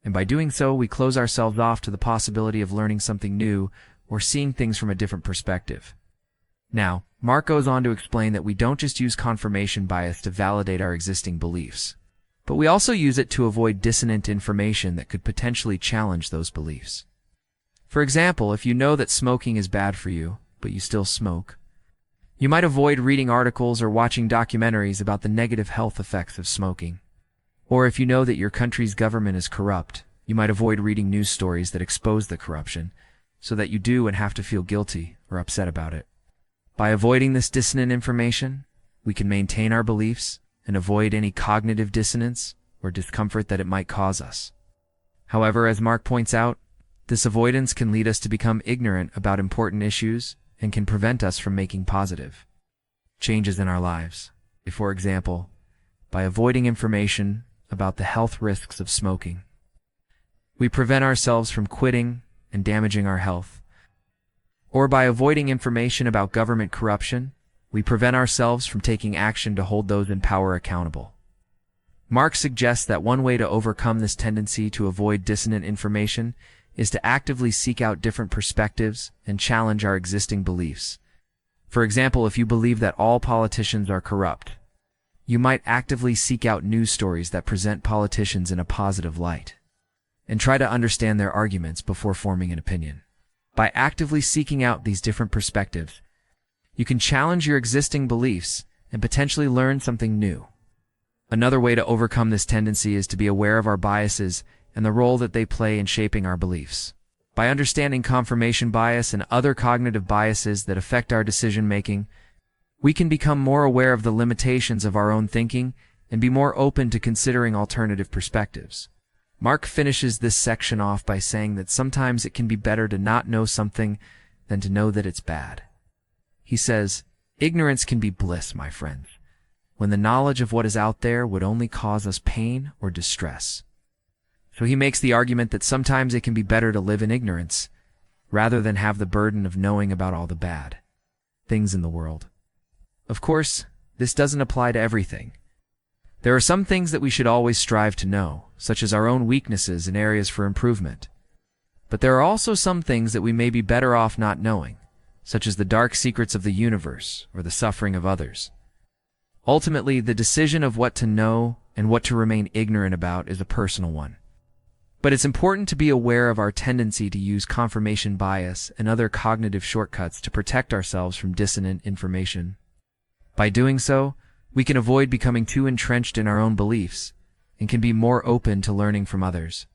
A: And by doing so, we close ourselves off to the possibility of learning something new or seeing things from a different perspective. Now, Mark goes on to explain that we don't just use confirmation bias to validate our existing beliefs, but we also use it to avoid dissonant information that could potentially challenge those beliefs. For example, if you know that smoking is bad for you, but you still smoke, you might avoid reading articles or watching documentaries about the negative health effects of smoking. Or if you know that your country's government is corrupt, you might avoid reading news stories that expose the corruption, so that you do and have to feel guilty or upset about it. By avoiding this dissonant information, we can maintain our beliefs and avoid any cognitive dissonance or discomfort that it might cause us. However, as Mark points out, this avoidance can lead us to become ignorant about important issues and can prevent us from making positive changes in our lives. For example, by avoiding information about the health risks of smoking, we prevent ourselves from quitting and damaging our health. Or by avoiding information about government corruption, we prevent ourselves from taking action to hold those in power accountable. Mark suggests that one way to overcome this tendency to avoid dissonant information is to actively seek out different perspectives and challenge our existing beliefs. For example, if you believe that all politicians are corrupt, you might actively seek out news stories that present politicians in a positive light, and try to understand their arguments before forming an opinion. By actively seeking out these different perspectives, you can challenge your existing beliefs and potentially learn something new. Another way to overcome this tendency is to be aware of our biases and the role that they play in shaping our beliefs. By understanding confirmation bias and other cognitive biases that affect our decision-making, we can become more aware of the limitations of our own thinking and be more open to considering alternative perspectives. Mark finishes this section off by saying that sometimes it can be better to not know something than to know that it's bad. He says, "Ignorance can be bliss, my friends, when the knowledge of what is out there would only cause us pain or distress." So he makes the argument that sometimes it can be better to live in ignorance rather than have the burden of knowing about all the bad things in the world. Of course, this doesn't apply to everything. There are some things that we should always strive to know, such as our own weaknesses and areas for improvement. But there are also some things that we may be better off not knowing, such as the dark secrets of the universe or the suffering of others. Ultimately, the decision of what to know and what to remain ignorant about is a personal one. But it's important to be aware of our tendency to use confirmation bias and other cognitive shortcuts to protect ourselves from dissonant information. By doing so, we can avoid becoming too entrenched in our own beliefs and can be more open to learning from others.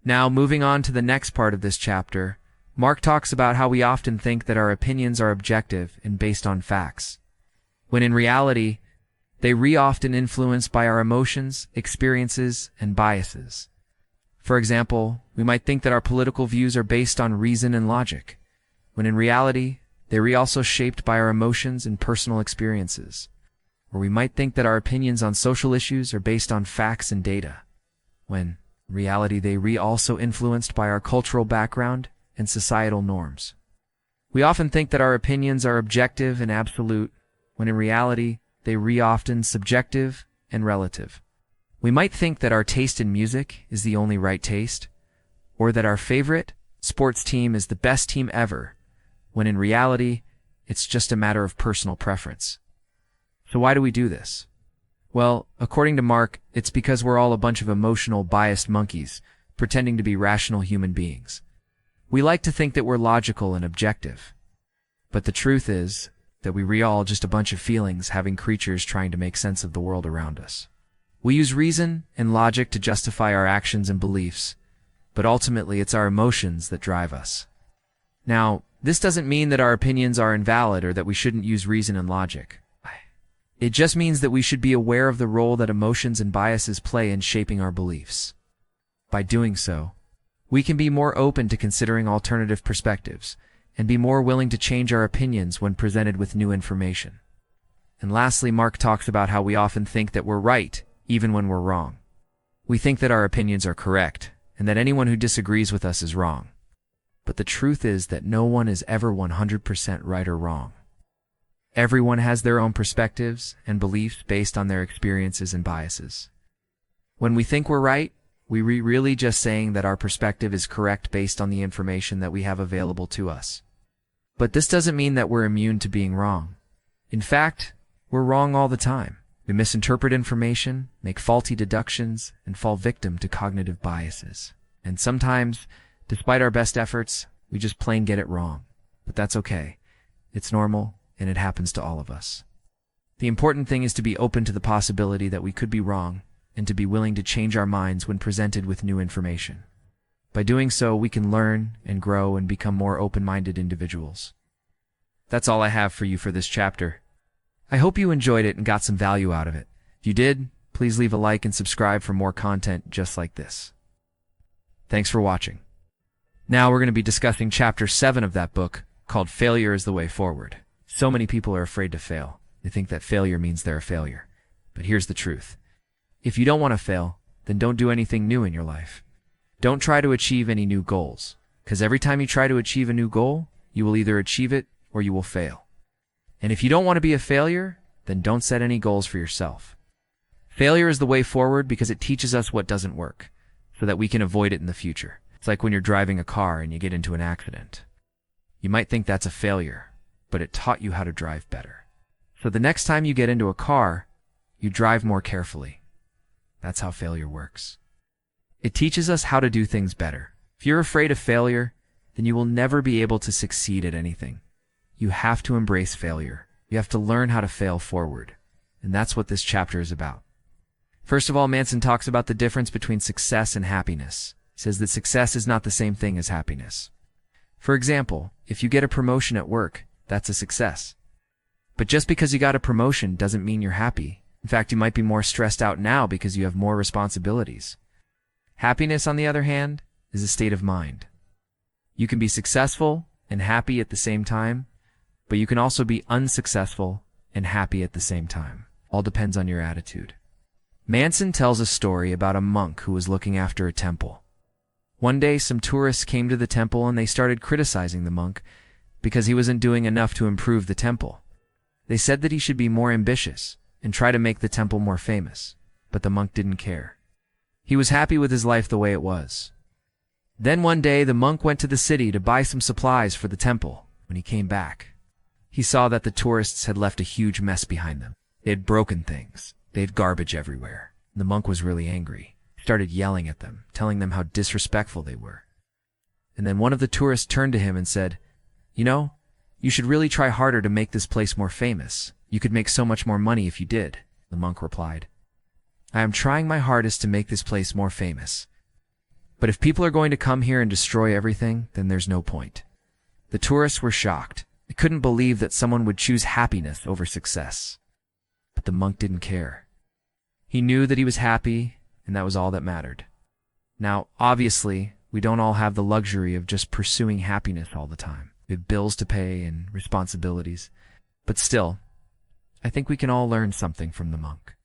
A: Now, moving on to the next part of this chapter, Mark talks about how we often think that our opinions are objective and based on facts, when in reality, they are often influenced by our emotions, experiences, and biases. For example, we might think that our political views are based on reason and logic, when in reality, they are also shaped by our emotions and personal experiences. Or we might think that our opinions on social issues are based on facts and data, when in reality they are also influenced by our cultural background and societal norms. We often think that our opinions are objective and absolute, when in reality they are often subjective and relative. We might think that our taste in music is the only right taste, or that our favorite sports team is the best team ever, when in reality, it's just a matter of personal preference. So why do we do this? Well, according to Mark, it's because we're all a bunch of emotional, biased monkeys, pretending to be rational human beings. We like to think that we're logical and objective. But the truth is that we're all just a bunch of feelings having creatures trying to make sense of the world around us. We use reason and logic to justify our actions and beliefs, but ultimately it's our emotions that drive us. Now, this doesn't mean that our opinions are invalid or that we shouldn't use reason and logic. It just means that we should be aware of the role that emotions and biases play in shaping our beliefs. By doing so, we can be more open to considering alternative perspectives and be more willing to change our opinions when presented with new information. And lastly, Mark talks about how we often think that we're right, even when we're wrong. We think that our opinions are correct, and that anyone who disagrees with us is wrong. But the truth is that no one is ever 100% right or wrong. Everyone has their own perspectives and beliefs based on their experiences and biases. When we think we're right, we're really just saying that our perspective is correct based on the information that we have available to us. But this doesn't mean that we're immune to being wrong. In fact, we're wrong all the time. We misinterpret information, make faulty deductions, and fall victim to cognitive biases. And sometimes, despite our best efforts, we just plain get it wrong. But that's okay. It's normal, and it happens to all of us. The important thing is to be open to the possibility that we could be wrong, and to be willing to change our minds when presented with new information. By doing so, we can learn and grow and become more open-minded individuals. That's all I have for you for this chapter. I hope you enjoyed it and got some value out of it. If you did, please leave a like and subscribe for more content just like this. Thanks for watching. Now we're going to be discussing Chapter 7 of that book, called Failure is the Way Forward. So many people are afraid to fail. They think that failure means they're a failure. But here's the truth. If you don't want to fail, then don't do anything new in your life. Don't try to achieve any new goals, because every time you try to achieve a new goal, you will either achieve it or you will fail. And if you don't want to be a failure, then don't set any goals for yourself. Failure is the way forward because it teaches us what doesn't work, so that we can avoid it in the future. It's like when you're driving a car and you get into an accident. You might think that's a failure, but it taught you how to drive better. So the next time you get into a car, you drive more carefully. That's how failure works. It teaches us how to do things better. If you're afraid of failure, then you will never be able to succeed at anything. You have to embrace failure. You have to learn how to fail forward. And that's what this chapter is about. First of all, Manson talks about the difference between success and happiness. He says that success is not the same thing as happiness. For example, if you get a promotion at work, that's a success. But just because you got a promotion doesn't mean you're happy. In fact, you might be more stressed out now because you have more responsibilities. Happiness, on the other hand, is a state of mind. You can be successful and happy at the same time, but you can also be unsuccessful and happy at the same time. All depends on your attitude. Manson tells a story about a monk who was looking after a temple. One day, some tourists came to the temple and they started criticizing the monk because he wasn't doing enough to improve the temple. They said that he should be more ambitious and try to make the temple more famous, but the monk didn't care. He was happy with his life the way it was. Then one day, the monk went to the city to buy some supplies for the temple. When he came back, he saw that the tourists had left a huge mess behind them. They had broken things. They had garbage everywhere. The monk was really angry. He started yelling at them, telling them how disrespectful they were. And then one of the tourists turned to him and said, "You know, you should really try harder to make this place more famous. You could make so much more money if you did." The monk replied, "I am trying my hardest to make this place more famous. But if people are going to come here and destroy everything, then there's no point." The tourists were shocked. They couldn't believe that someone would choose happiness over success. But the monk didn't care. He knew that he was happy, and that was all that mattered. Now, obviously, we don't all have the luxury of just pursuing happiness all the time. We have bills to pay and responsibilities. But still, I think we can all learn something from the monk.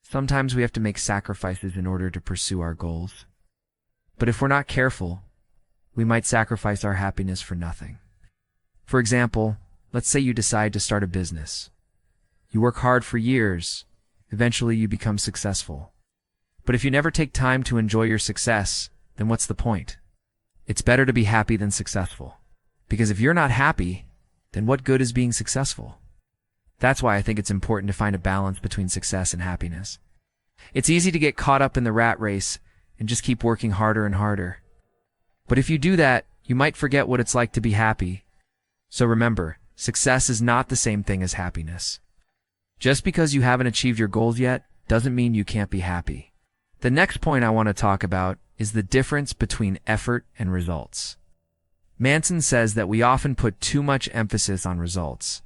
A: Sometimes we have to make sacrifices in order to pursue our goals. But if we're not careful, we might sacrifice our happiness for nothing. For example, let's say you decide to start a business. You work hard for years. Eventually you become successful. But if you never take time to enjoy your success, then what's the point? It's better to be happy than successful. Because if you're not happy, then what good is being successful? That's why I think it's important to find a balance between success and happiness. It's easy to get caught up in the rat race and just keep working harder and harder. But if you do that, you might forget what it's like to be happy. So remember, success is not the same thing as happiness. Just because you haven't achieved your goals yet doesn't mean you can't be happy. The next point I want to talk about is the difference between effort and results. Manson says that we often put too much emphasis on results.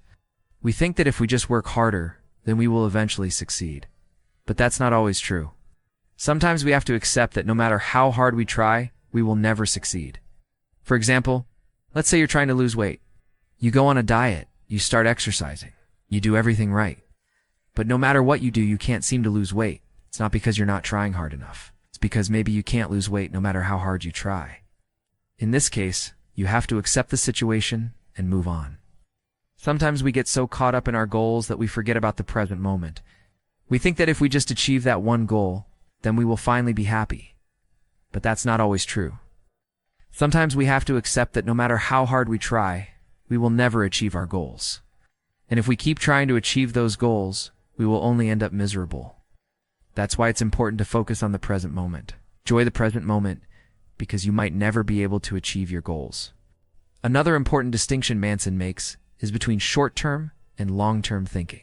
A: We think that if we just work harder, then we will eventually succeed. But that's not always true. Sometimes we have to accept that no matter how hard we try, we will never succeed. For example, let's say you're trying to lose weight. You go on a diet, you start exercising, you do everything right. But no matter what you do, you can't seem to lose weight. It's not because you're not trying hard enough. It's because maybe you can't lose weight no matter how hard you try. In this case, you have to accept the situation and move on. Sometimes we get so caught up in our goals that we forget about the present moment. We think that if we just achieve that one goal, then we will finally be happy. But that's not always true. Sometimes we have to accept that no matter how hard we try, we will never achieve our goals. And if we keep trying to achieve those goals, we will only end up miserable. That's why it's important to focus on the present moment. Enjoy the present moment, because you might never be able to achieve your goals. Another important distinction Manson makes is between short-term and long-term thinking.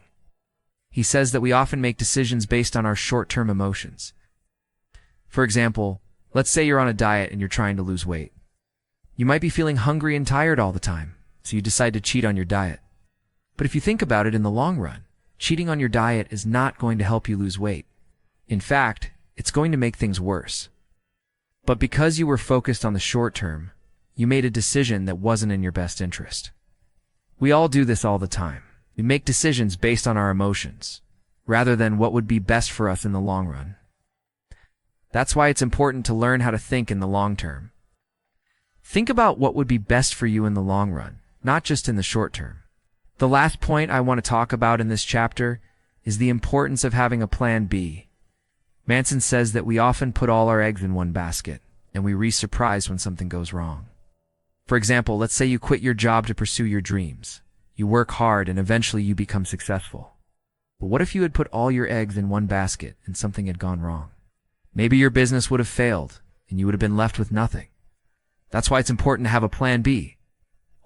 A: He says that we often make decisions based on our short-term emotions. For example, let's say you're on a diet and you're trying to lose weight. You might be feeling hungry and tired all the time, so you decide to cheat on your diet. But if you think about it in the long run, cheating on your diet is not going to help you lose weight. In fact, it's going to make things worse. But because you were focused on the short term, you made a decision that wasn't in your best interest. We all do this all the time. We make decisions based on our emotions, rather than what would be best for us in the long run. That's why it's important to learn how to think in the long term. Think about what would be best for you in the long run, not just in the short term. The last point I want to talk about in this chapter is the importance of having a plan B. Manson says that we often put all our eggs in one basket, and we are surprised when something goes wrong. For example, let's say you quit your job to pursue your dreams. You work hard and eventually you become successful. But what if you had put all your eggs in one basket and something had gone wrong? Maybe your business would have failed and you would have been left with nothing. That's why it's important to have a plan B.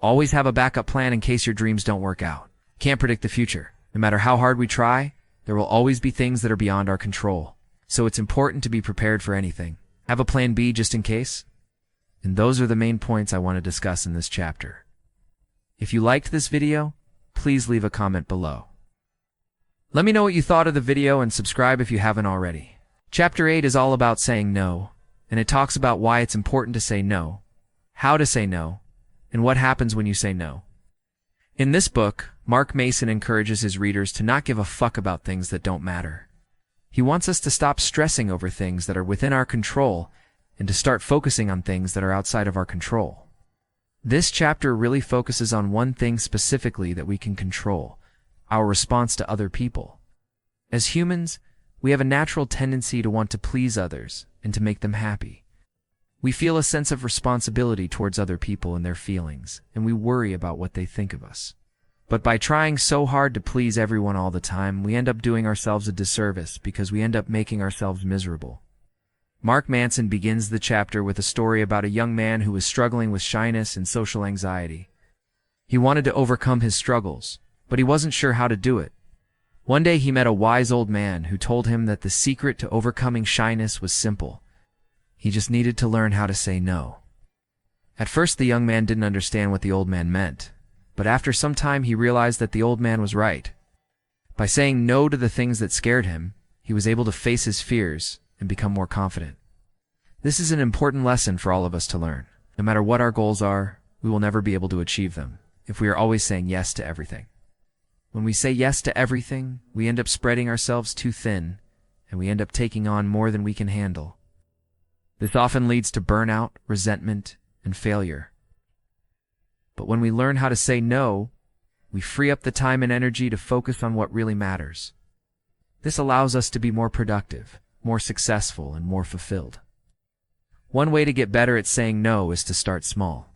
A: Always have a backup plan in case your dreams don't work out. Can't predict the future. No matter how hard we try, there will always be things that are beyond our control. So it's important to be prepared for anything. Have a plan B just in case. And those are the main points I want to discuss in this chapter. If you liked this video, please leave a comment below. Let me know what you thought of the video and subscribe if you haven't already. Chapter 8 is all about saying no, and it talks about why it's important to say no, how to say no, and what happens when you say no. In this book, Mark Manson encourages his readers to not give a fuck about things that don't matter. He wants us to stop stressing over things that are within our control and to start focusing on things that are outside of our control. This chapter really focuses on one thing specifically that we can control: our response to other people. As humans, we have a natural tendency to want to please others and to make them happy. We feel a sense of responsibility towards other people and their feelings, and we worry about what they think of us. But by trying so hard to please everyone all the time, we end up doing ourselves a disservice because we end up making ourselves miserable. Mark Manson begins the chapter with a story about a young man who was struggling with shyness and social anxiety. He wanted to overcome his struggles, but he wasn't sure how to do it. One day he met a wise old man who told him that the secret to overcoming shyness was simple. He just needed to learn how to say no. At first the young man didn't understand what the old man meant, but after some time he realized that the old man was right. By saying no to the things that scared him, he was able to face his fears and become more confident. This is an important lesson for all of us to learn. No matter what our goals are, we will never be able to achieve them if we are always saying yes to everything. When we say yes to everything, we end up spreading ourselves too thin, and we end up taking on more than we can handle. This often leads to burnout, resentment, and failure. But when we learn how to say no, we free up the time and energy to focus on what really matters. This allows us to be more productive, more successful, and more fulfilled. One way to get better at saying no is to start small.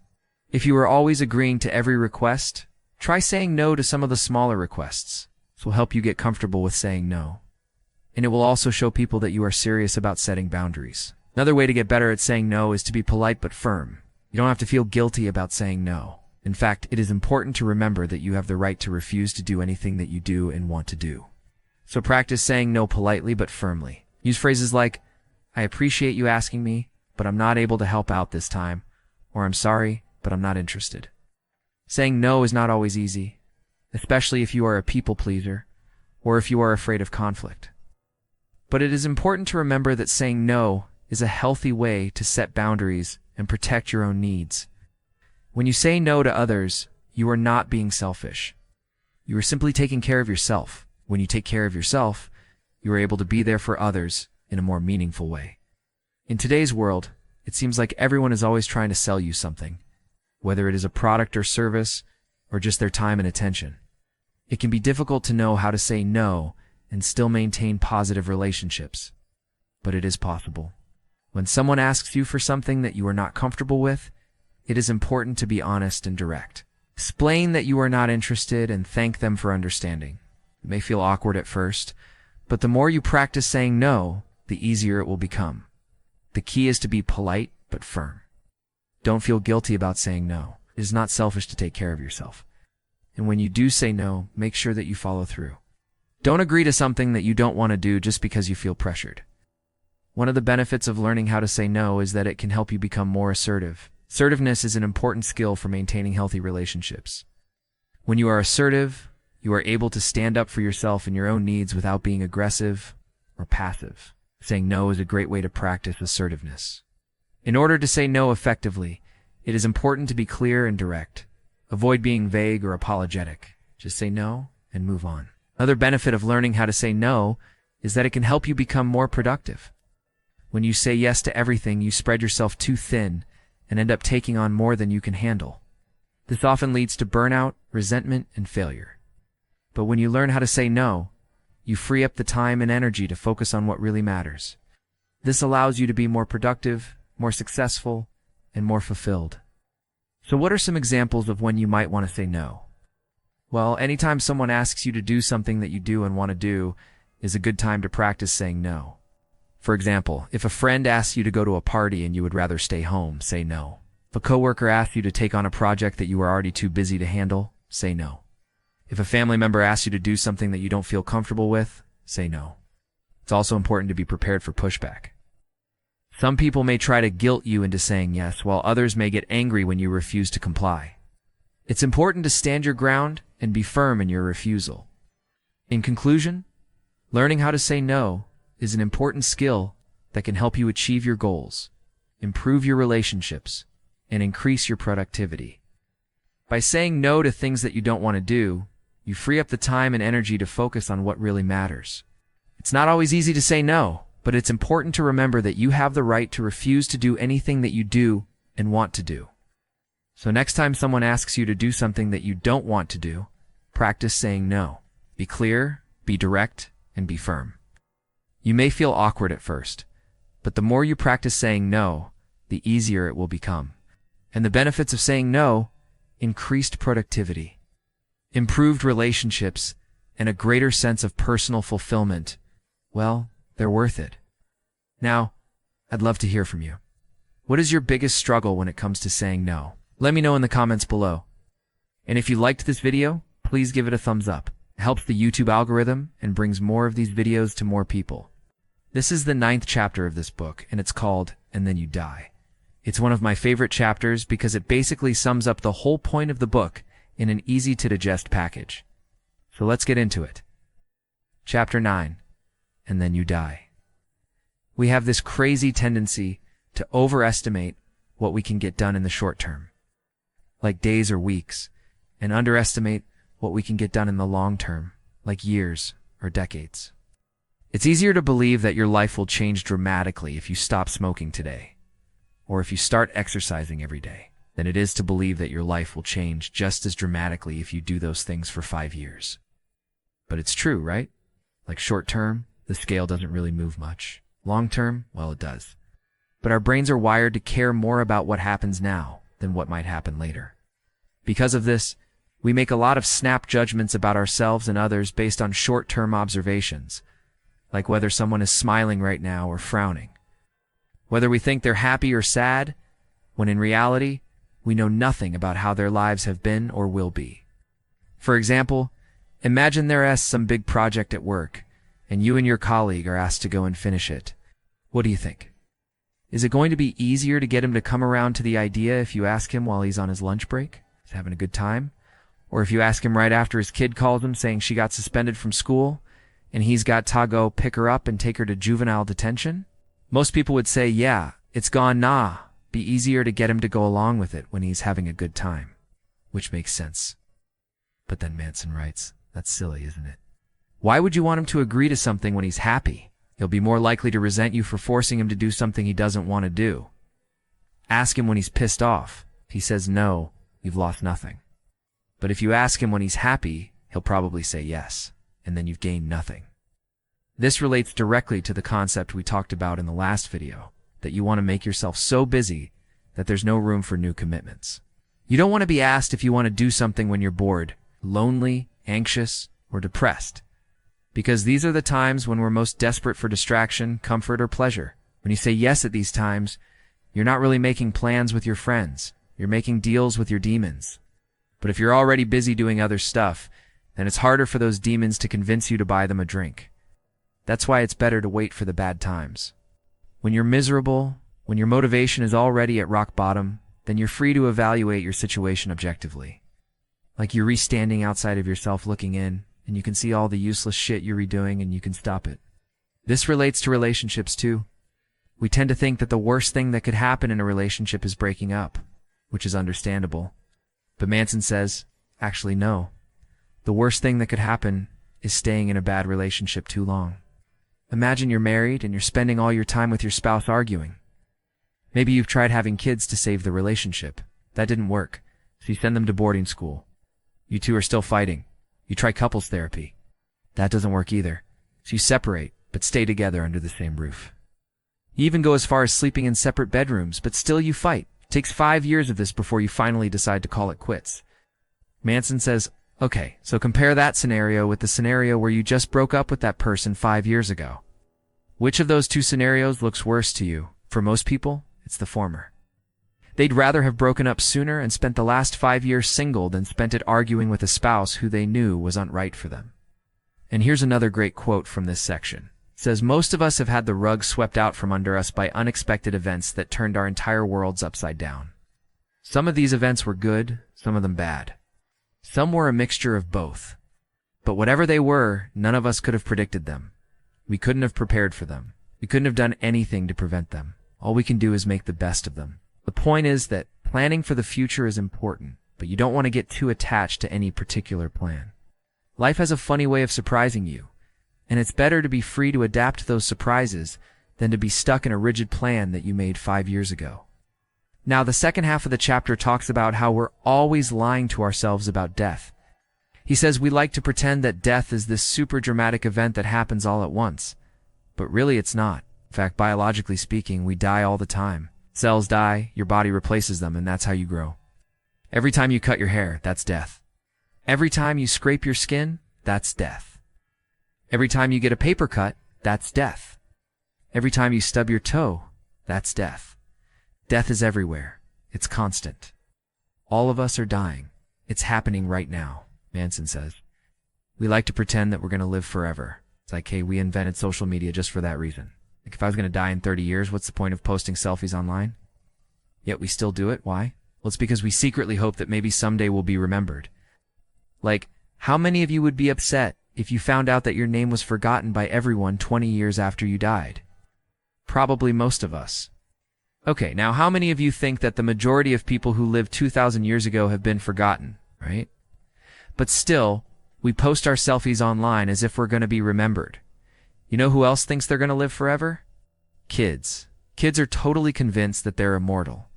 A: If you are always agreeing to every request, try saying no to some of the smaller requests. This will help you get comfortable with saying no. And it will also show people that you are serious about setting boundaries. Another way to get better at saying no is to be polite but firm. You don't have to feel guilty about saying no. In fact, it is important to remember that you have the right to refuse to do anything that you do and want to do. So practice saying no politely but firmly. Use phrases like, "I appreciate you asking me, but I'm not able to help out this time," or "I'm sorry, but I'm not interested." Saying no is not always easy, especially if you are a people pleaser or if you are afraid of conflict. But it is important to remember that saying no is a healthy way to set boundaries and protect your own needs. When you say no to others, you are not being selfish. You are simply taking care of yourself. When you take care of yourself, you are able to be there for others in a more meaningful way. In today's world, it seems like everyone is always trying to sell you something, whether it is a product or service or just their time and attention. It can be difficult to know how to say no and still maintain positive relationships, but it is possible. When someone asks you for something that you are not comfortable with, it is important to be honest and direct. Explain that you are not interested and thank them for understanding. It may feel awkward at first, but the more you practice saying no, the easier it will become. The key is to be polite but firm. Don't feel guilty about saying no. It is not selfish to take care of yourself. And when you do say no, make sure that you follow through. Don't agree to something that you don't want to do just because you feel pressured. One of the benefits of learning how to say no is that it can help you become more assertive. Assertiveness is an important skill for maintaining healthy relationships. When you are assertive, you are able to stand up for yourself and your own needs without being aggressive or passive. Saying no is a great way to practice assertiveness. In order to say no effectively, it is important to be clear and direct. Avoid being vague or apologetic. Just say no and move on. Another benefit of learning how to say no is that it can help you become more productive. When you say yes to everything, you spread yourself too thin and end up taking on more than you can handle. This often leads to burnout, resentment, and failure. But when you learn how to say no, you free up the time and energy to focus on what really matters. This allows you to be more productive, more successful, and more fulfilled. So what are some examples of when you might want to say no? Well, anytime someone asks you to do something that you do and want to do is a good time to practice saying no. For example, if a friend asks you to go to a party and you would rather stay home, say no. If a coworker asks you to take on a project that you are already too busy to handle, say no. If a family member asks you to do something that you don't feel comfortable with, say no. It's also important to be prepared for pushback. Some people may try to guilt you into saying yes, while others may get angry when you refuse to comply. It's important to stand your ground and be firm in your refusal. In conclusion, learning how to say no is an important skill that can help you achieve your goals, improve your relationships, and increase your productivity. By saying no to things that you don't want to do, you free up the time and energy to focus on what really matters. It's not always easy to say no, but it's important to remember that you have the right to refuse to do anything that you do and want to do. So next time someone asks you to do something that you don't want to do, practice saying no. Be clear, be direct, and be firm. You may feel awkward at first, but the more you practice saying no, the easier it will become. And the benefits of saying no: increased productivity, improved relationships, and a greater sense of personal fulfillment. Well, they're worth it. Now, I'd love to hear from you. What is your biggest struggle when it comes to saying no? Let me know in the comments below. And if you liked this video, please give it a thumbs up. It helps the YouTube algorithm and brings more of these videos to more people. This is the 9th chapter of this book, and it's called "And Then You Die." It's one of my favorite chapters because it basically sums up the whole point of the book in an easy-to-digest package. So let's get into it. Chapter 9. And Then You Die. We have this crazy tendency to overestimate what we can get done in the short term, like days or weeks, and underestimate what we can get done in the long term, like years or decades. It's easier to believe that your life will change dramatically if you stop smoking today, or if you start exercising every day, than it is to believe that your life will change just as dramatically if you do those things for 5 years. But it's true, right? Like short term, the scale doesn't really move much. Long term, well, it does. But our brains are wired to care more about what happens now than what might happen later. Because of this, We make a lot of snap judgments about ourselves and others based on short-term observations, like whether someone is smiling right now or frowning. Whether we think they're happy or sad, when in reality, we know nothing about how their lives have been or will be. For example, imagine there's some big project at work, and you and your colleague are asked to go and finish it. What do you think? Is it going to be easier to get him to come around to the idea if you ask him while he's on his lunch break? He's having a good time? Or if you ask him right after his kid calls him saying she got suspended from school, and he's got to go pick her up and take her to juvenile detention? Most people would say, yeah, it's be easier to get him to go along with it when he's having a good time. Which makes sense. But then Manson writes, that's silly, isn't it? Why would you want him to agree to something when he's happy? He'll be more likely to resent you for forcing him to do something he doesn't want to do. Ask him when he's pissed off. If he says no, you've lost nothing. But if you ask him when he's happy, he'll probably say yes, and then you've gained nothing. This relates directly to the concept we talked about in the last video, that you want to make yourself so busy that there's no room for new commitments. You don't want to be asked if you want to do something when you're bored, lonely, anxious, or depressed. Because these are the times when we're most desperate for distraction, comfort, or pleasure. When you say yes at these times, you're not really making plans with your friends. You're making deals with your demons. But if you're already busy doing other stuff, then it's harder for those demons to convince you to buy them a drink. That's why it's better to wait for the bad times. When you're miserable, when your motivation is already at rock bottom, then you're free to evaluate your situation objectively. Like you're standing outside of yourself looking in, and you can see all the useless shit you're redoing and you can stop it. This relates to relationships too. We tend to think that the worst thing that could happen in a relationship is breaking up, which is understandable. But Manson says, actually no. The worst thing that could happen is staying in a bad relationship too long. Imagine you're married and you're spending all your time with your spouse arguing. Maybe you've tried having kids to save the relationship. That didn't work, so you send them to boarding school. You two are still fighting. You try couples therapy. That doesn't work either, so you separate, but stay together under the same roof. You even go as far as sleeping in separate bedrooms, but still you fight. It takes 5 years of this before you finally decide to call it quits. Manson says, okay, so compare that scenario with the scenario where you just broke up with that person 5 years ago. Which of those two scenarios looks worse to you? For most people, it's the former. They'd rather have broken up sooner and spent the last 5 years single than spent it arguing with a spouse who they knew wasn't right for them. And here's another great quote from this section. It says, most of us have had the rug swept out from under us by unexpected events that turned our entire worlds upside down. Some of these events were good, some of them bad. Some were a mixture of both. But whatever they were, none of us could have predicted them. We couldn't have prepared for them. We couldn't have done anything to prevent them. All we can do is make the best of them. The point is that planning for the future is important, but you don't want to get too attached to any particular plan. Life has a funny way of surprising you, and it's better to be free to adapt those surprises than to be stuck in a rigid plan that you made 5 years ago. Now, the second half of the chapter talks about how we're always lying to ourselves about death. He says we like to pretend that death is this super dramatic event that happens all at once, but really it's not. In fact, biologically speaking, we die all the time. Cells die, your body replaces them, and that's how you grow. Every time you cut your hair, that's death. Every time you scrape your skin, that's death. Every time you get a paper cut, that's death. Every time you stub your toe, that's death. Death is everywhere. It's constant. All of us are dying. It's happening right now, Manson says. We like to pretend that we're going to live forever. It's like, hey, we invented social media just for that reason. Like, if I was going to die in 30 years, what's the point of posting selfies online? Yet we still do it. Why? Well, it's because we secretly hope that maybe someday we'll be remembered. Like, how many of you would be upset if you found out that your name was forgotten by everyone 20 years after you died? Probably most of us. Okay, now how many of you think that the majority of people who lived 2,000 years ago have been forgotten, right? But still, we post our selfies online as if we're going to be remembered. You know who else thinks they're going to live forever? Kids. Kids are totally convinced that they're immortal.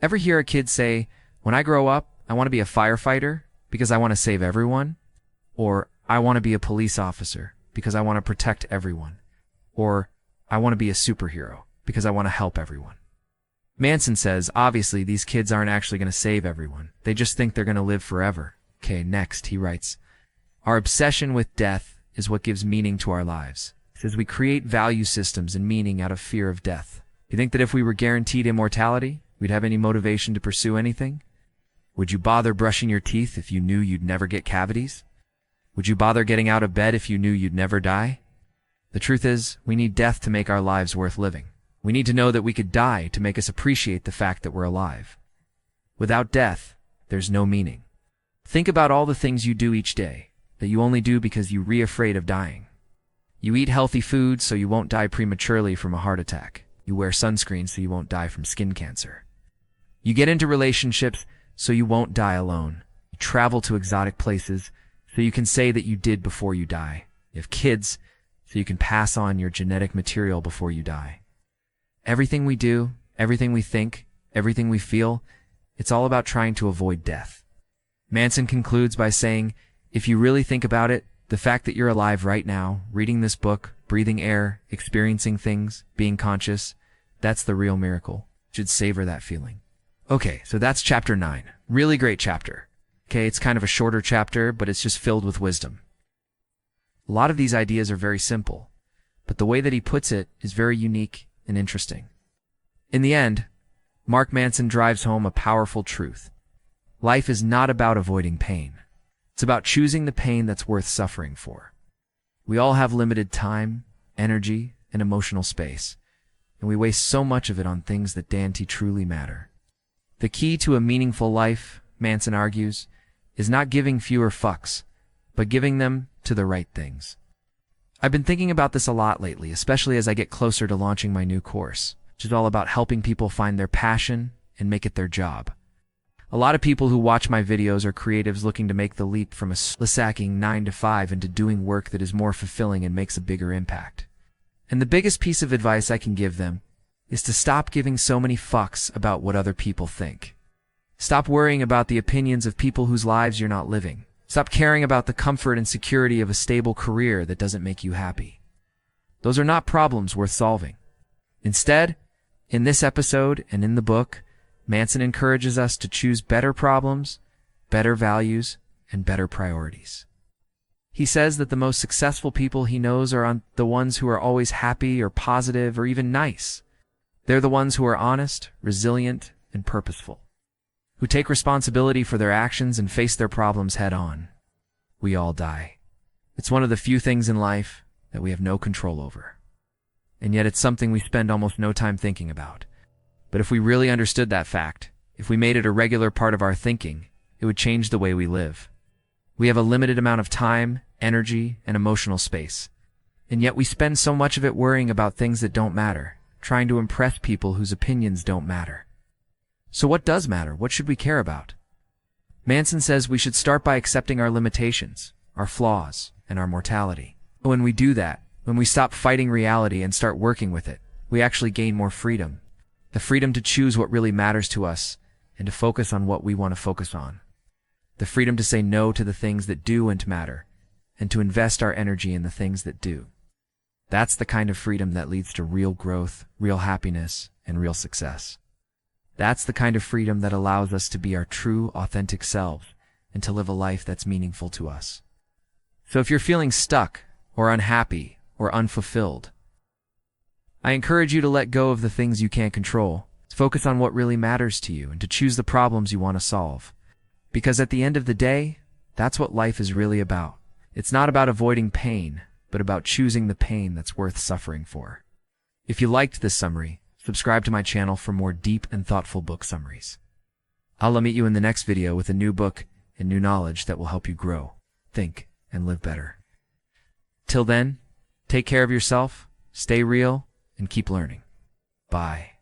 A: Ever hear a kid say, when I grow up, I want to be a firefighter because I want to save everyone? Or, I want to be a police officer because I want to protect everyone? Or, I want to be a superhero because I want to help everyone? Manson says, obviously, these kids aren't actually going to save everyone. They just think they're going to live forever. Okay, next he writes, our obsession with death is what gives meaning to our lives. He says we create value systems and meaning out of fear of death. You think that if we were guaranteed immortality, we'd have any motivation to pursue anything? Would you bother brushing your teeth if you knew you'd never get cavities? Would you bother getting out of bed if you knew you'd never die? The truth is, we need death to make our lives worth living. We need to know that we could die to make us appreciate the fact that we're alive. Without death, there's no meaning. Think about all the things you do each day that you only do because you're afraid of dying. You eat healthy food so you won't die prematurely from a heart attack. You wear sunscreen so you won't die from skin cancer. You get into relationships so you won't die alone. You travel to exotic places so you can say that you did before you die. You have kids so you can pass on your genetic material before you die. Everything we do, everything we think, everything we feel, it's all about trying to avoid death. Manson concludes by saying, if you really think about it, the fact that you're alive right now, reading this book, breathing air, experiencing things, being conscious, that's the real miracle. You should savor that feeling. Okay, so that's chapter 9. Really great chapter. Okay, it's kind of a shorter chapter, but it's just filled with wisdom. A lot of these ideas are very simple, but the way that he puts it is very unique and interesting. In the end, Mark Manson drives home a powerful truth. Life is not about avoiding pain. It's about choosing the pain that's worth suffering for. We all have limited time, energy, and emotional space, and we waste so much of it on things that truly matter. The key to a meaningful life, Manson argues, is not giving fewer fucks, but giving them to the right things. I've been thinking about this a lot lately, especially as I get closer to launching my new course, which is all about helping people find their passion and make it their job. A lot of people who watch my videos are creatives looking to make the leap from a sacking 9-to-5 into doing work that is more fulfilling and makes a bigger impact. And the biggest piece of advice I can give them is to stop giving so many fucks about what other people think. Stop worrying about the opinions of people whose lives you're not living. Stop caring about the comfort and security of a stable career that doesn't make you happy. Those are not problems worth solving. Instead, in this episode and in the book, Manson encourages us to choose better problems, better values, and better priorities. He says that the most successful people he knows are the ones who are always happy or positive or even nice. They're the ones who are honest, resilient, and purposeful, who take responsibility for their actions and face their problems head on. We all die. It's one of the few things in life that we have no control over. And yet it's something we spend almost no time thinking about. But if we really understood that fact, if we made it a regular part of our thinking, it would change the way we live. We have a limited amount of time, energy, and emotional space. And yet we spend so much of it worrying about things that don't matter, trying to impress people whose opinions don't matter. So what does matter? What should we care about? Manson says we should start by accepting our limitations, our flaws, and our mortality. When we do that, when we stop fighting reality and start working with it, we actually gain more freedom. The freedom to choose what really matters to us and to focus on what we want to focus on. The freedom to say no to the things that don't matter and to invest our energy in the things that do. That's the kind of freedom that leads to real growth, real happiness, and real success. That's the kind of freedom that allows us to be our true, authentic selves and to live a life that's meaningful to us. So if you're feeling stuck or unhappy or unfulfilled, I encourage you to let go of the things you can't control, to focus on what really matters to you, and to choose the problems you want to solve. Because at the end of the day, that's what life is really about. It's not about avoiding pain, but about choosing the pain that's worth suffering for. If you liked this summary, subscribe to my channel for more deep and thoughtful book summaries. I'll meet you in the next video with a new book and new knowledge that will help you grow, think, and live better. Till then, take care of yourself, stay real, and keep learning. Bye.